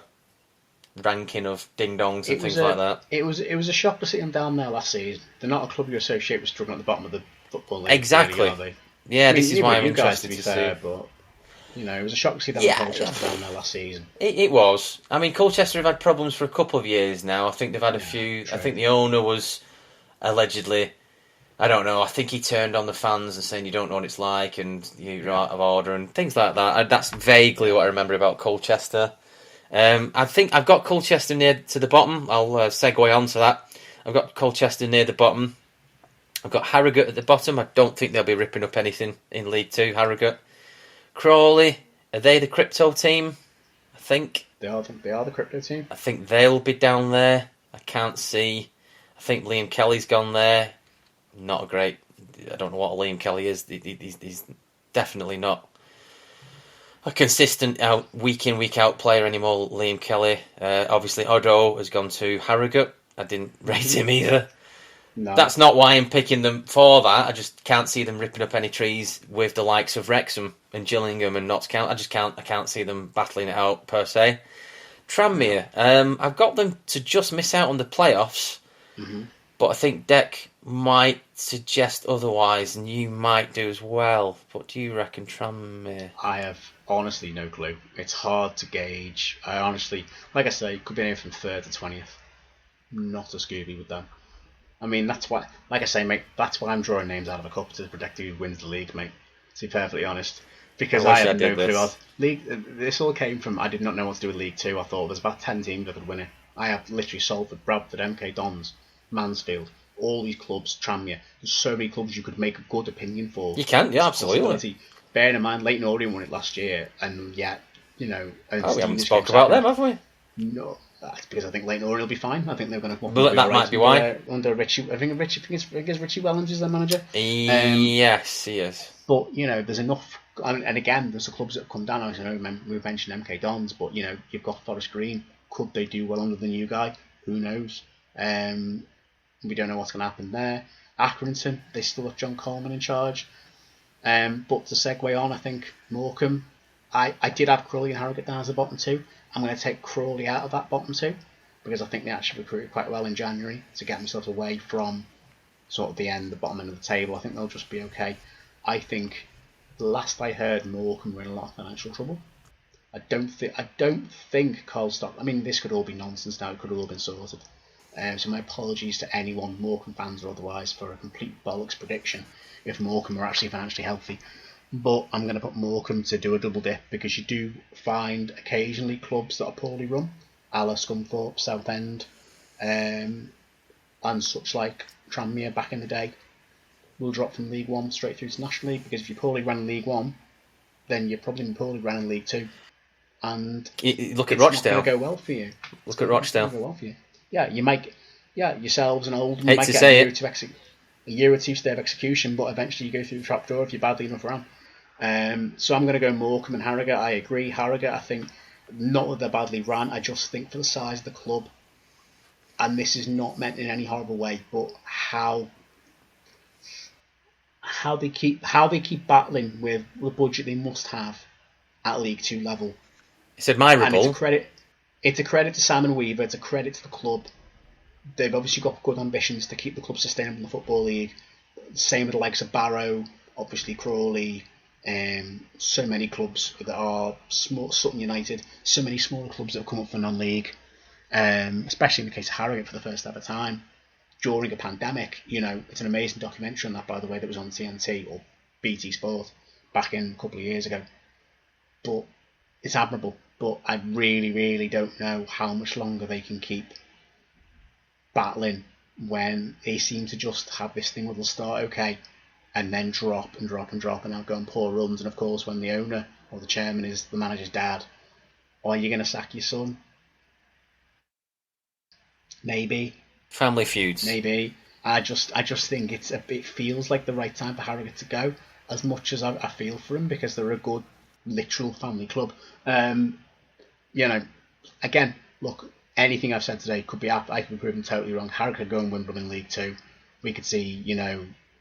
ranking of ding-dongs and things like that. It was a shock to see them down there last season. They're not a club you associate with struggling at the bottom of the football league. Exactly. Really, are they? Yeah, I mean, this is why I'm interested to see. But, it was a shock to see them Colchester down there last season. It was. I mean, Colchester have had problems for a couple of years now. I think they've had a few. True. I think the owner was allegedly, I don't know, I think he turned on the fans and saying you don't know what it's like and you're out of order and things like that. That's vaguely what I remember about Colchester. I think I've got Colchester near to the bottom. I'll segue on to that. I've got Colchester near the bottom. I've got Harrogate at the bottom. I don't think they'll be ripping up anything in League 2, Harrogate. Crawley, are they the crypto team? I think. They are the crypto team. I think they'll be down there. I can't see. I think Liam Kelly's gone there. Not a great. I don't know what Liam Kelly is. He's definitely not a consistent week in, week out player anymore, Liam Kelly. Obviously, Odo has gone to Harrogate. I didn't rate him either. No. That's not why I'm picking them for that. I just can't see them ripping up any trees with the likes of Wrexham and Gillingham and Notts County. I can't see them battling it out per se. Tranmere, I've got them to just miss out on the playoffs, but I think Deck might suggest otherwise, and you might do as well. What do you reckon, Tranmere? I have honestly no clue. It's hard to gauge. I honestly, like I say, could be anything from 3rd to 20th. Not a Scooby with them. I mean, that's why, like I say, mate, that's why I'm drawing names out of a cup to predict who wins the league, mate. To be perfectly honest. Because I had no clue. This all came from, I did not know what to do with League 2. I thought there's about 10 teams that could win it. I have literally Salford, Bradford, MK Dons, Mansfield, all these clubs, Tranmere. There's so many clubs you could make a good opinion for. You can, yeah, absolutely. Bearing in mind, Leyton Orient won it last year, and yet, we haven't spoke about them, have we? No. That's because I think Leyton Orient will be fine. I think they're going to. But that might be why. Under Richie, I think Richie Wellens is their manager. Yes, he is. But there's enough. And again, there's the clubs that have come down. I know we mentioned MK Dons, but you've got Forest Green. Could they do well under the new guy? Who knows? We don't know what's going to happen there. Accrington, they still have John Coleman in charge. But to segue on, I think Morecambe. I did have Crawley and Harrogate down as the bottom 2. I'm going to take Crawley out of that bottom 2 because I think they actually recruited quite well in January to get themselves away from sort of the bottom end of the table. I think they'll just be okay. I think the last I heard, Morecambe were in a lot of financial trouble. I don't think Carl Stock. I mean, this could all be nonsense now. It could have all been sorted. So my apologies to anyone, Morecambe fans or otherwise, for a complete bollocks prediction if Morecambe were actually financially healthy. But I'm going to put Morecambe to do a double dip because you do find occasionally clubs that are poorly run, a la Scunthorpe, Southend, and such like Tranmere back in the day, will drop from League 1 straight through to National League because if you're poorly run in League 1, then you're probably poorly run in League 2. And look at Rochdale. It's not going to go well for you. Look at Rochdale. Go well for you. Yeah, you might. Yeah, yourselves and Oldham might get a year or two stay of execution, but eventually you go through the trapdoor if you're badly enough around. So I'm going to go Morecambe and Harrogate. I agree. Harrogate, I think, not that they're badly ran. I just think for the size of the club, and this is not meant in any horrible way, but how they keep battling with the budget they must have at League 2 level. It's admirable. And it's a credit to Simon Weaver. It's a credit to the club. they've obviously got good ambitions to keep the club sustainable in the Football League. Same with the likes of Barrow, obviously Crawley, so many clubs that are small, Sutton United, so many smaller clubs that have come up for non-league, especially in the case of Harrogate for the first ever time during a pandemic. It's an amazing documentary on that, by the way, that was on TNT or BT Sport back in a couple of years ago. But it's admirable. But I really, really don't know how much longer they can keep battling when they seem to just have this thing where they'll start okay and then drop and drop and drop and go on poor runs. And of course, when the owner or the chairman is the manager's dad, are you going to sack your son? Maybe. Family feuds. Maybe. I just think it feels like the right time for Harrogate to go, as much as I feel for him, because they're a good, literal family club. Again, look, anything I've said today I could be proven totally wrong. Harrogate could go and win Brummie League 2. We could see,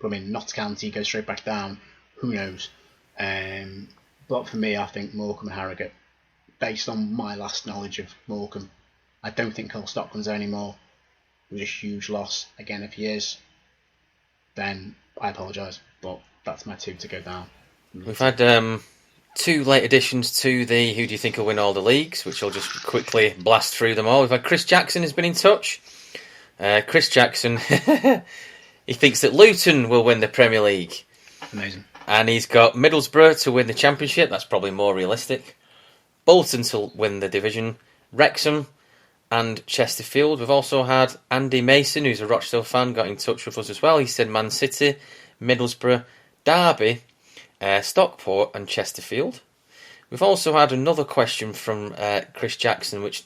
Notts County go straight back down. Who knows? But for me, I think Morecambe and Harrogate, based on my last knowledge of Morecambe, I don't think Cole Stockton's there anymore. It was a huge loss. Again, if he is, then I apologise. But that's my two to go down. We've had 2 late additions to the Who Do You Think Will Win All the Leagues, which I'll just quickly blast through them all. We've had Chris Jackson has been in touch. Chris Jackson, he thinks that Luton will win the Premier League. Amazing. And he's got Middlesbrough to win the Championship. That's probably more realistic. Bolton to win the division. Wrexham and Chesterfield. We've also had Andy Mason, who's a Rochdale fan, got in touch with us as well. He said Man City, Middlesbrough, Derby, Stockport and Chesterfield. We've also had another question from Chris Jackson, which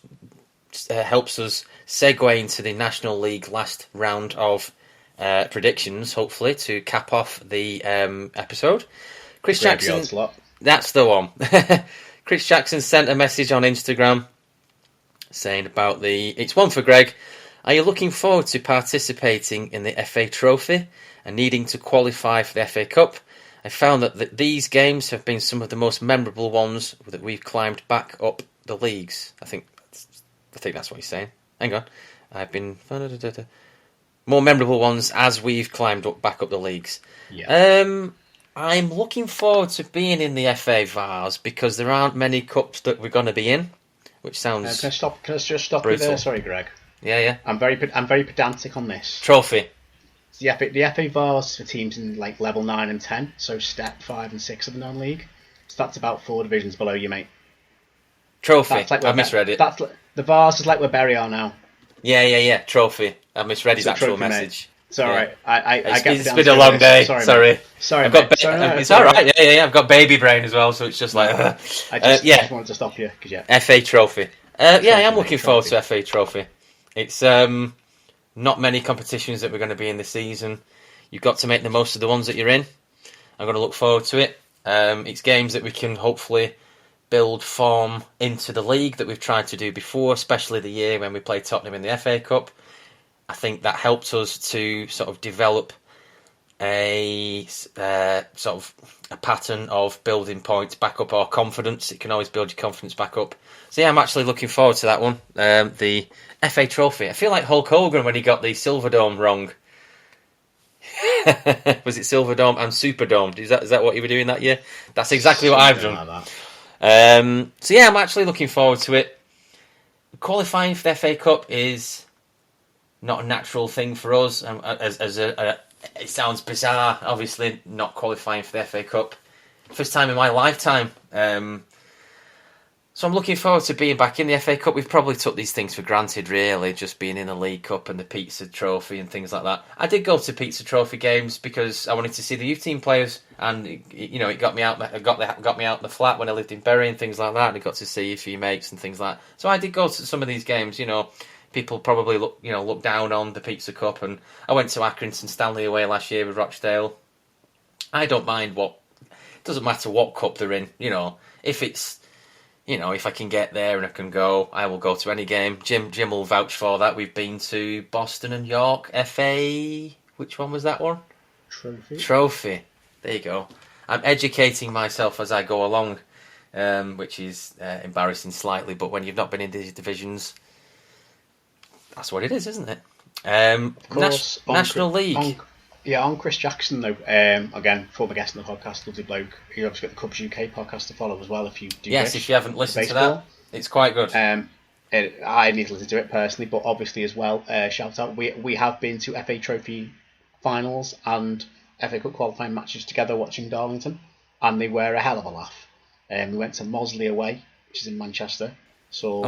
helps us segue into the National League last round of predictions, hopefully, to cap off the episode. Chris Jackson, that's the one. Chris Jackson sent a message on Instagram saying about it's one for Greg. Are you looking forward to participating in the FA Trophy and needing to qualify for the FA Cup? I found that these games have been some of the most memorable ones that we've climbed back up the leagues. I think that's what he's saying. Hang on. I've been more memorable ones as we've climbed back up the leagues. Yeah. I'm looking forward to being in the FA Vars because there aren't many cups that we're going to be in, which sounds. Can I just stop brutal. you there? Sorry, Greg. Yeah. I'm very pedantic on this. Trophy. The FA Vars for teams in like level 9 and 10, so step 5 and 6 of the non-league. So that's about 4 divisions below you, mate. Trophy. I misread it. The Vars is like where Bury are now. Yeah. Trophy. I misread his actual message. Mate. It's all right. It's been a long day. Sorry. It's all right. Yeah. I've got baby brain as well, so it's just like. I just wanted to stop you because FA Trophy. I am looking forward to FA Trophy. It's not many competitions that we're going to be in this season. You've got to make the most of the ones that you're in. I'm going to look forward to it. It's games that we can hopefully build form into the league that we've tried to do before, especially the year when we played Tottenham in the FA Cup. I think that helped us to sort of develop a sort of a pattern of building points back up our confidence. It can always build your confidence back up. So yeah, I'm actually looking forward to that one. The FA Trophy. I feel like Hulk Hogan when he got the Silverdome wrong. Was it Silverdome and Superdome? Is that what you were doing that year? That's exactly what I've done. Like so yeah, I'm actually looking forward to it. Qualifying for the FA Cup is not a natural thing for us. It sounds bizarre, obviously, not qualifying for the FA Cup. First time in my lifetime. So I'm looking forward to being back in the FA Cup. We've probably took these things for granted, really, just being in the League Cup and the Pizza Trophy and things like that. I did go to Pizza Trophy games because I wanted to see the youth team players, and it got me out. Got me out the flat when I lived in Bury and things like that. And I got to see a few mates and things like that. So I did go to some of these games. People probably look down on the Pizza Cup, and I went to Accrington Stanley away last year with Rochdale. I don't mind it doesn't matter what cup they're in. If it's. If I can get there and I can go, I will go to any game. Jim will vouch for that. We've been to Boston and York FA. Which one was that one? Trophy. There you go. I'm educating myself as I go along, which is embarrassing slightly. But when you've not been in these divisions, that's what it is, isn't it? Of course, National League. On Chris Jackson though. Again, former guest on the podcast, lovely bloke. He obviously got the Cubs UK podcast to follow as well. If you do, if you haven't listened to that, it's quite good. I need to listen to it personally, but obviously as well, shout out. We have been to FA Trophy finals and FA Cup qualifying matches together watching Darlington, and they were a hell of a laugh. We went to Mosley away, which is in Manchester. So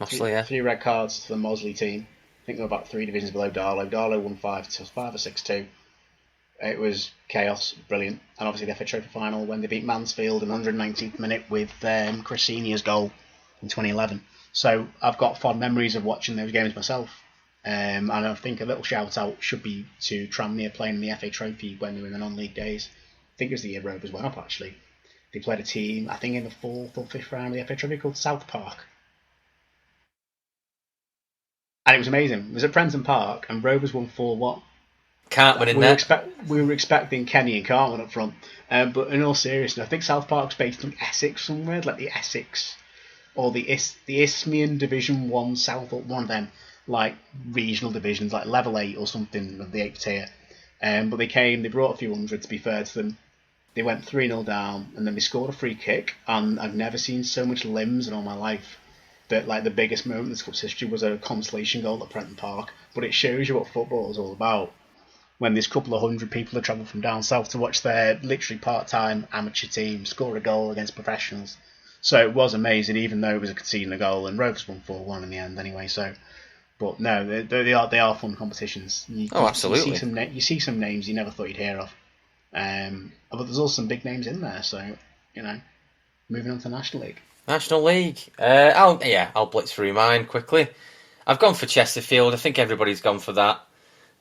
three red cards to the Mosley team. I think they were about 3 divisions below Darlow. Darlow won 5 or 6-2. It was chaos, brilliant. And obviously the FA Trophy final when they beat Mansfield in the 119th minute with Chris Senior's goal in 2011. So I've got fond memories of watching those games myself. And I think a little shout out should be to Tranmere playing in the FA Trophy when they were in the non-league days. I think it was the year Rovers went up actually. They played a team, I think in the 4th or 5th round of the FA Trophy called South Park. And it was amazing. It was at Prenton Park and Rovers won 4-1. Cartman in there. We were expecting Kenny and Cartman up front. But in all seriousness, I think South Park's based in Essex somewhere, like the Essex or the Isthmian Division 1 South, or one of them, like regional divisions, like level 8 or something of the 8th tier. But they brought a few hundred to be fair to them. They went 3-0 down and then they scored a free kick, and I've never seen so much limbs in all my life. But like the biggest moment in this club's history was a consolation goal at Prenton Park. But it shows you what football is all about. When there's a couple of hundred people that travel from down south to watch their literally part-time amateur team score a goal against professionals. So it was amazing, even though it was a conceding goal, and Rovers won 4-1 in the end anyway. So, but no, they are fun competitions. Absolutely. You see some names you never thought you'd hear of. But there's also some big names in there. So, moving on to National League. National League. I'll blitz through mine quickly. I've gone for Chesterfield. I think everybody's gone for that.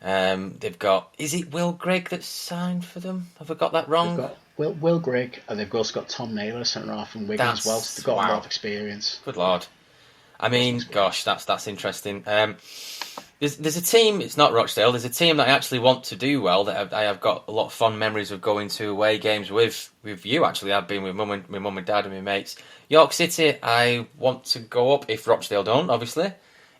They've got... Is it Will Grigg that's signed for them? Have I got that wrong? They've got Will Grigg, and they've also got Tom Naylor, centre-half from Wigan as well. So they've got a lot of experience. Good lord. I mean, gosh, that's interesting. There's a team, it's not Rochdale, there's a team that I actually want to do well, that I have got a lot of fond memories of going to away games with you, actually. I've been with my mum and dad and my mates. York City, I want to go up if Rochdale don't, obviously.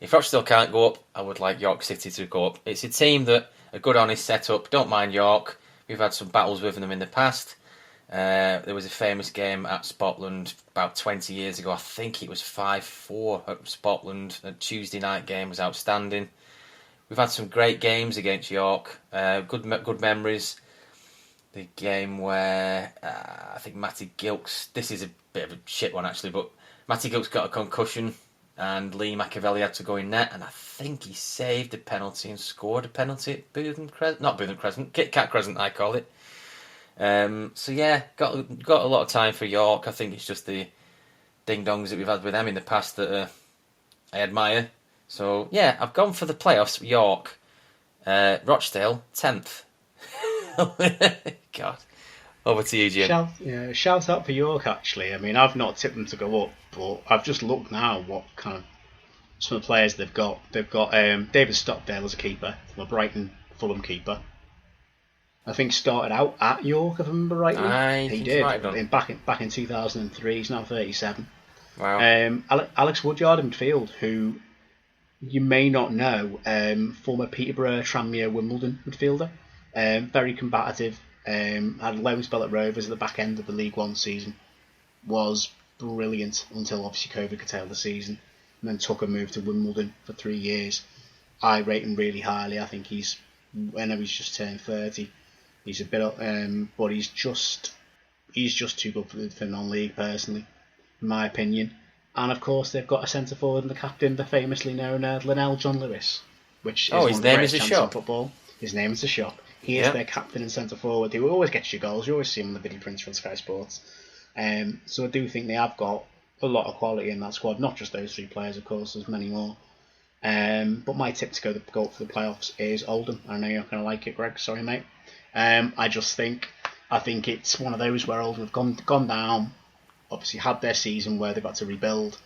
If Rochdale can't go up, I would like York City to go up. It's a team that, a good honest setup, don't mind York. We've had some battles with them in the past. There was a famous game at Spotland about 20 years ago. I think it was 5-4 at Spotland. A Tuesday night game was outstanding. We've had some great games against York. Good memories. The game where I think Matty Gilks... This is a bit of a shit one actually, but Matty Gilks got a concussion and Lee Machiavelli had to go in net, and I think he saved a penalty and scored a penalty at Bootham Crescent. Not Bootham Crescent, Kit Kat Crescent I call it. So yeah, got a lot of time for York. I think it's just the ding-dongs that we've had with them in the past that I admire. So yeah, I've gone for the playoffs. York, Rochdale, 10th. God, over to you, Jim. Shout out for York actually. I mean, I've not tipped them to go up, but I've just looked now what kind of some of the players they've got. They've got David Stockdale as a keeper, from a Brighton Fulham keeper. I think started out at York, if I remember rightly. He did. Back in 2003. He's now 37. Wow. Alex Woodyard in midfield, who you may not know, former Peterborough, Tranmere, Wimbledon midfielder. Very combative. Had a loan spell at Rovers at the back end of the League One season. Was brilliant until obviously COVID curtailed the season, and then took a move to Wimbledon for 3 years. I rate him really highly. I think I know he's just turned 30. He's a bit, but he's just too good for non-league personally, in my opinion. And of course, they've got a centre forward and the captain, the famously known Linnell John Lewis, which is his name is a shop. Football. His name is a shop. He is their captain and centre forward. He always gets you goals. You always see him on the video prints from Sky Sports. So I do think they have got a lot of quality in that squad. Not just those 3 players, of course. There's many more. But my tip to go up for the playoffs is Oldham. I know you're not going to like it, Greg. Sorry, mate. I think it's one of those where Oldham have gone down. Obviously, had their season where they've had to rebuild.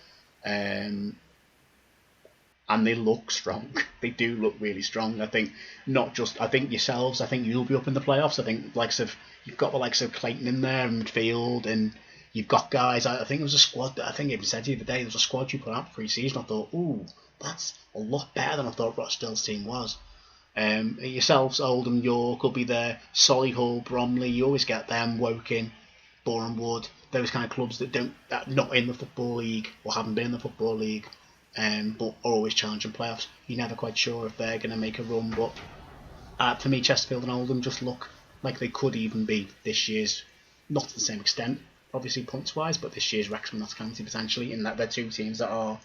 And they look strong. They do look really strong. I think yourselves. I think you'll be up in the playoffs. I think you've got the likes of Clayton in there in midfield, and you've got guys. I think there was a squad that I think even said the other day there was a squad you put out pre-season. I thought, ooh, that's a lot better than I thought Rochdale's team was. Yourselves, Oldham, York will be there. Solihull, Bromley, you always get them. Woking, Boreham Wood, those kind of clubs that are not in the Football League or haven't been in the Football League, but are always challenging playoffs. You're never quite sure if they're going to make a run, but for me, Chesterfield and Oldham just look like they could even be this year's, not to the same extent, obviously points-wise, but this year's Wrexham Notts County potentially, in that they're two teams that are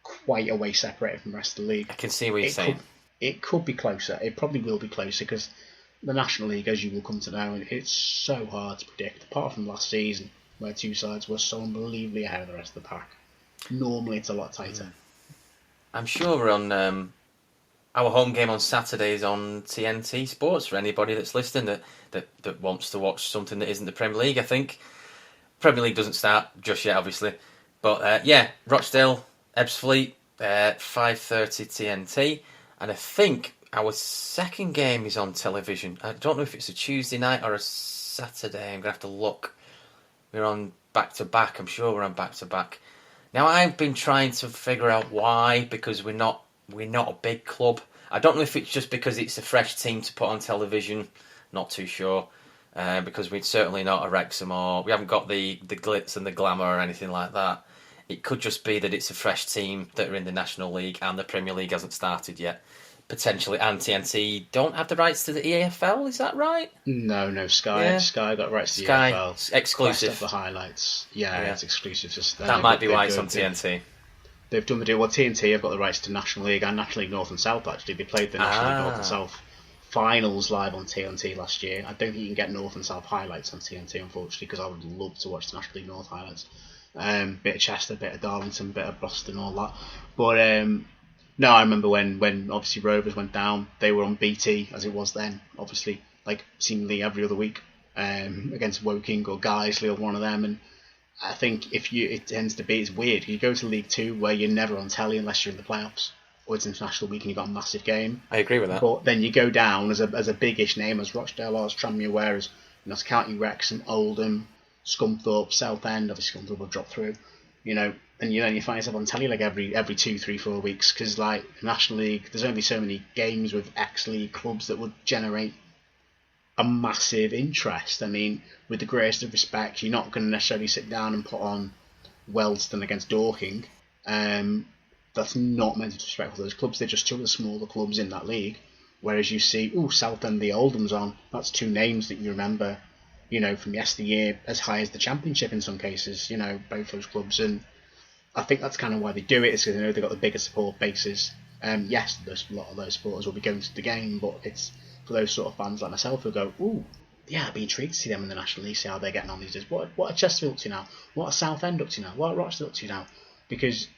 quite a way separated from the rest of the league. I can see what you're saying. It could be closer. It probably will be closer because the National League, as you will come to know, it's so hard to predict. Apart from last season, where two sides were so unbelievably ahead of the rest of the pack. Normally, it's a lot tighter. I'm sure we're on our home game on Saturdays on TNT Sports for anybody that's listening that wants to watch something that isn't the Premier League. I think Premier League doesn't start just yet, obviously, but Rochdale, Ebbsfleet, 5:30 TNT, and I think our second game is on television. I don't know if it's a Tuesday night or a Saturday. I'm gonna have to look. We're on back to back. I'm sure we're on back to back. Now I've been trying to figure out why, because we're not a big club. I don't know if it's just because it's a fresh team to put on television. Not too sure. Because we're certainly not a Wrexham, or we haven't got the glitz and the glamour or anything like that. It could just be that it's a fresh team that are in the National League and the Premier League hasn't started yet. Potentially, and TNT don't have the rights to the EFL, is that right? No, Sky got rights to the EFL. Exclusive. Quest the highlights. Yeah, it's exclusive. That might be why it's on TNT. They've done the deal. Well, TNT have got the rights to National League and National League North and South, actually. They played the National League North and South finals live on TNT last year. I don't think you can get North and South highlights on TNT, unfortunately, because I would love to watch the National League North highlights. Bit of Chester, bit of Darlington, bit of Boston, all that. But no, I remember when obviously Rovers went down, they were on BT as it was then, obviously, like seemingly every other week, against Woking or Guiseley or one of them. And I think it tends to be, it's weird. You go to League Two where you're never on telly unless you're in the playoffs, or it's international week and you've got a massive game. I agree with that. But then you go down as a big-ish name as Rochdale or as Tranmere, whereas Notts County, Wrexham, Oldham, Scunthorpe, Southend, obviously Scunthorpe will drop through, and you find yourself on telly like every 2, 3, 4 weeks, because like the National League, there's only so many games with ex-league clubs that would generate a massive interest. I mean, with the greatest of respect, you're not going to necessarily sit down and put on Wealdstone against Dorking. That's not meant to disrespect those clubs. They're just two of the smaller clubs in that league. Whereas you see, Southend, the Oldham's on. That's two names that you remember, from yesteryear, as high as the Championship in some cases. Both those clubs, and I think that's kind of why they do it. Is because they know they've got the bigger support bases. Yes, a lot of those supporters will be going to the game, but it's for those sort of fans like myself who go, I'd be intrigued to see them in the National League, see how they're getting on these days. What are Chesterfield up to now? What are Southend up to now? What are Rochdale up to now? Because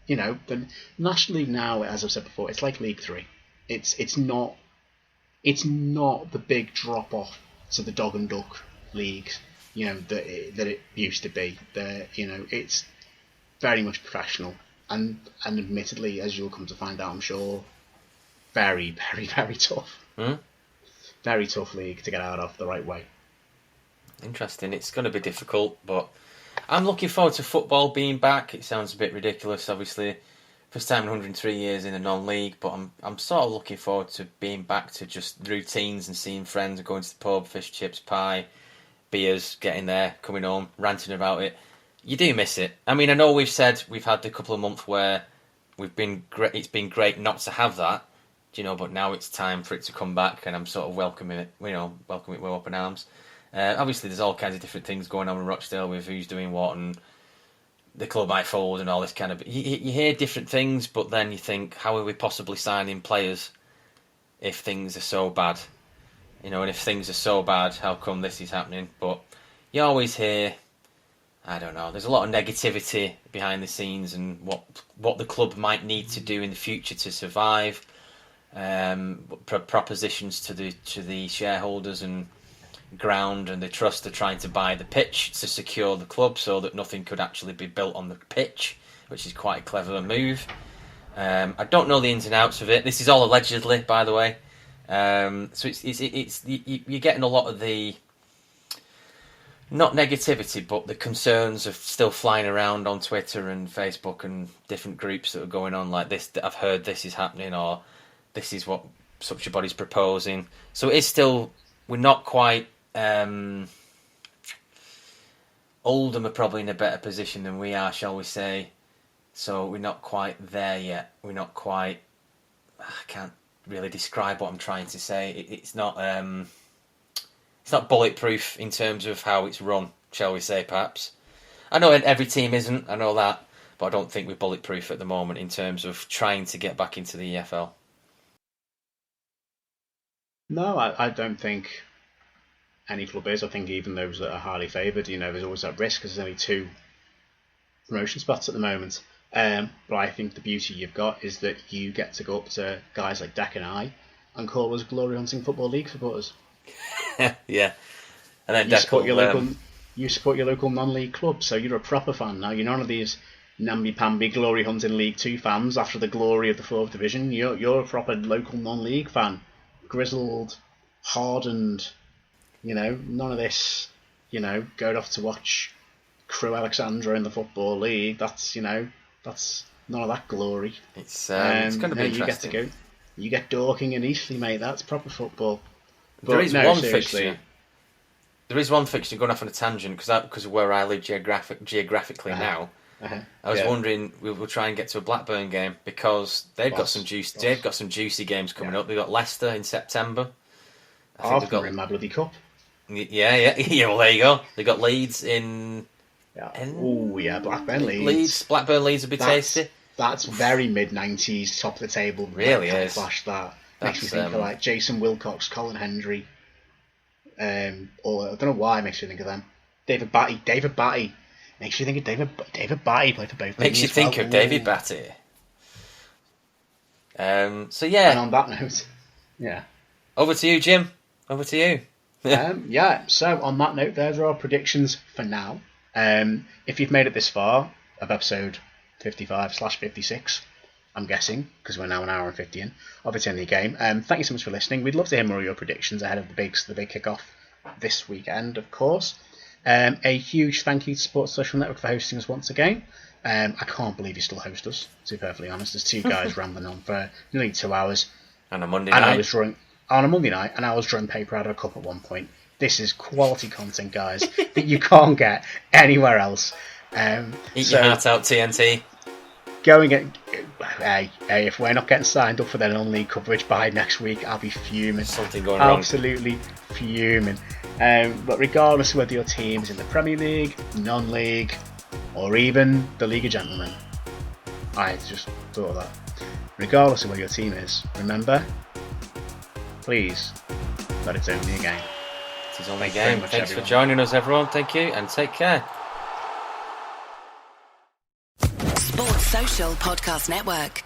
the National League now, as I've said before, it's like League 3. It's not the big drop off to the dog and duck leagues, that it used to be. It's very much professional, and admittedly, as you'll come to find out, I'm sure, very, very, very tough. Very tough league to get out of the right way. Interesting. It's going to be difficult, but I'm looking forward to football being back. It sounds a bit ridiculous, obviously. First time in 103 years in a non-league, but I'm sort of looking forward to being back to just routines and seeing friends and going to the pub, fish, chips, pie, beers, getting there, coming home, ranting about it. You do miss it. I mean, I know we've said we've had a couple of months where it's been great not to have that, but now it's time for it to come back, and I'm sort of welcoming it with open arms. Obviously, there's all kinds of different things going on in Rochdale with who's doing what, and the club might fold and all this kind of... You hear different things, but then you think, how are we possibly signing players if things are so bad? And if things are so bad, how come this is happening? But you always hear, I don't know, there's a lot of negativity behind the scenes and what the club might need to do in the future to survive. Propositions to the shareholders and ground and the trust are trying to buy the pitch to secure the club so that nothing could actually be built on the pitch, which is quite a clever move. I don't know the ins and outs of it. This is all allegedly, by the way. So you're getting a lot of the not negativity, but the concerns are still flying around on Twitter and Facebook and different groups that are going on like this. That I've heard this is happening, or this is what such a body's proposing. So it is still, we're not quite. Oldham are probably in a better position than we are, shall we say? So we're not quite there yet. We're not quite. I can't really describe what I'm trying to say. It's not. It's not bulletproof in terms of how it's run, shall we say? Perhaps. I know every team isn't. I know that, but I don't think we're bulletproof at the moment in terms of trying to get back into the EFL. No, I don't think any club is. I think even those that are highly favoured, there's always that risk because there's only 2 promotion spots at the moment. But I think the beauty you've got is that you get to go up to guys like Deck and I and call us Glory Hunting Football League supporters. Yeah. And then you support your local non-league club, so you're a proper fan now. You're none of these namby-pamby Glory Hunting League 2 fans after the glory of the 4th Division. You're a proper local non-league fan. Grizzled, hardened, none of this, going off to watch Crew Alexandra in the Football League. That's none of that glory. It's going to be interesting. You get Dorking and Eastleigh, mate. That's proper football. But there is one fixture. There is one fixture, going off on a tangent, because of where I live geographically now. I was wondering, we'll try and get to a Blackburn game because they've got some juicy games coming up. They've got Leicester in September. I think they've got in my bloody cup. Yeah. Well, there you go. They've got Leeds in. Blackburn Leeds. Blackburn Leeds would be tasty. That's very mid-90s, top of the table. Really is. Flash that. Makes me think of like Jason Wilcox, Colin Hendry. Or I don't know why it makes me think of them. David Batty. Makes you think of David Batty played for both. Makes you think of David Batty. So yeah. And on that note, yeah. Over to you, Jim. Over to you. So on that note, there's our predictions for now. If you've made it this far of episode 55/56, I'm guessing, because we're now an hour and 50 in, of It's Only a Game. Thank you so much for listening. We'd love to hear more of your predictions ahead of the big kickoff this weekend, of course. A huge thank you to Sports Social Network for hosting us once again. I can't believe you still host us, to be perfectly honest. There's 2 guys rambling on for nearly 2 hours. On a Monday night. On a Monday night, and I was drawing paper out of a cup at one point. This is quality content, guys, that you can't get anywhere else. Eat your heart out, TNT. Go and get... Hey, if we're not getting signed up for their non-league coverage by next week, I'll be fuming. Something going wrong. Absolutely fuming. But regardless of whether your team is in the Premier League, non-league, or even the League of Gentlemen, I just thought of that. Regardless of where your team is, remember, please, that it's only a game. It is only a game. Thanks for joining us, everyone. Thank you, and take care. Sports Social Podcast Network.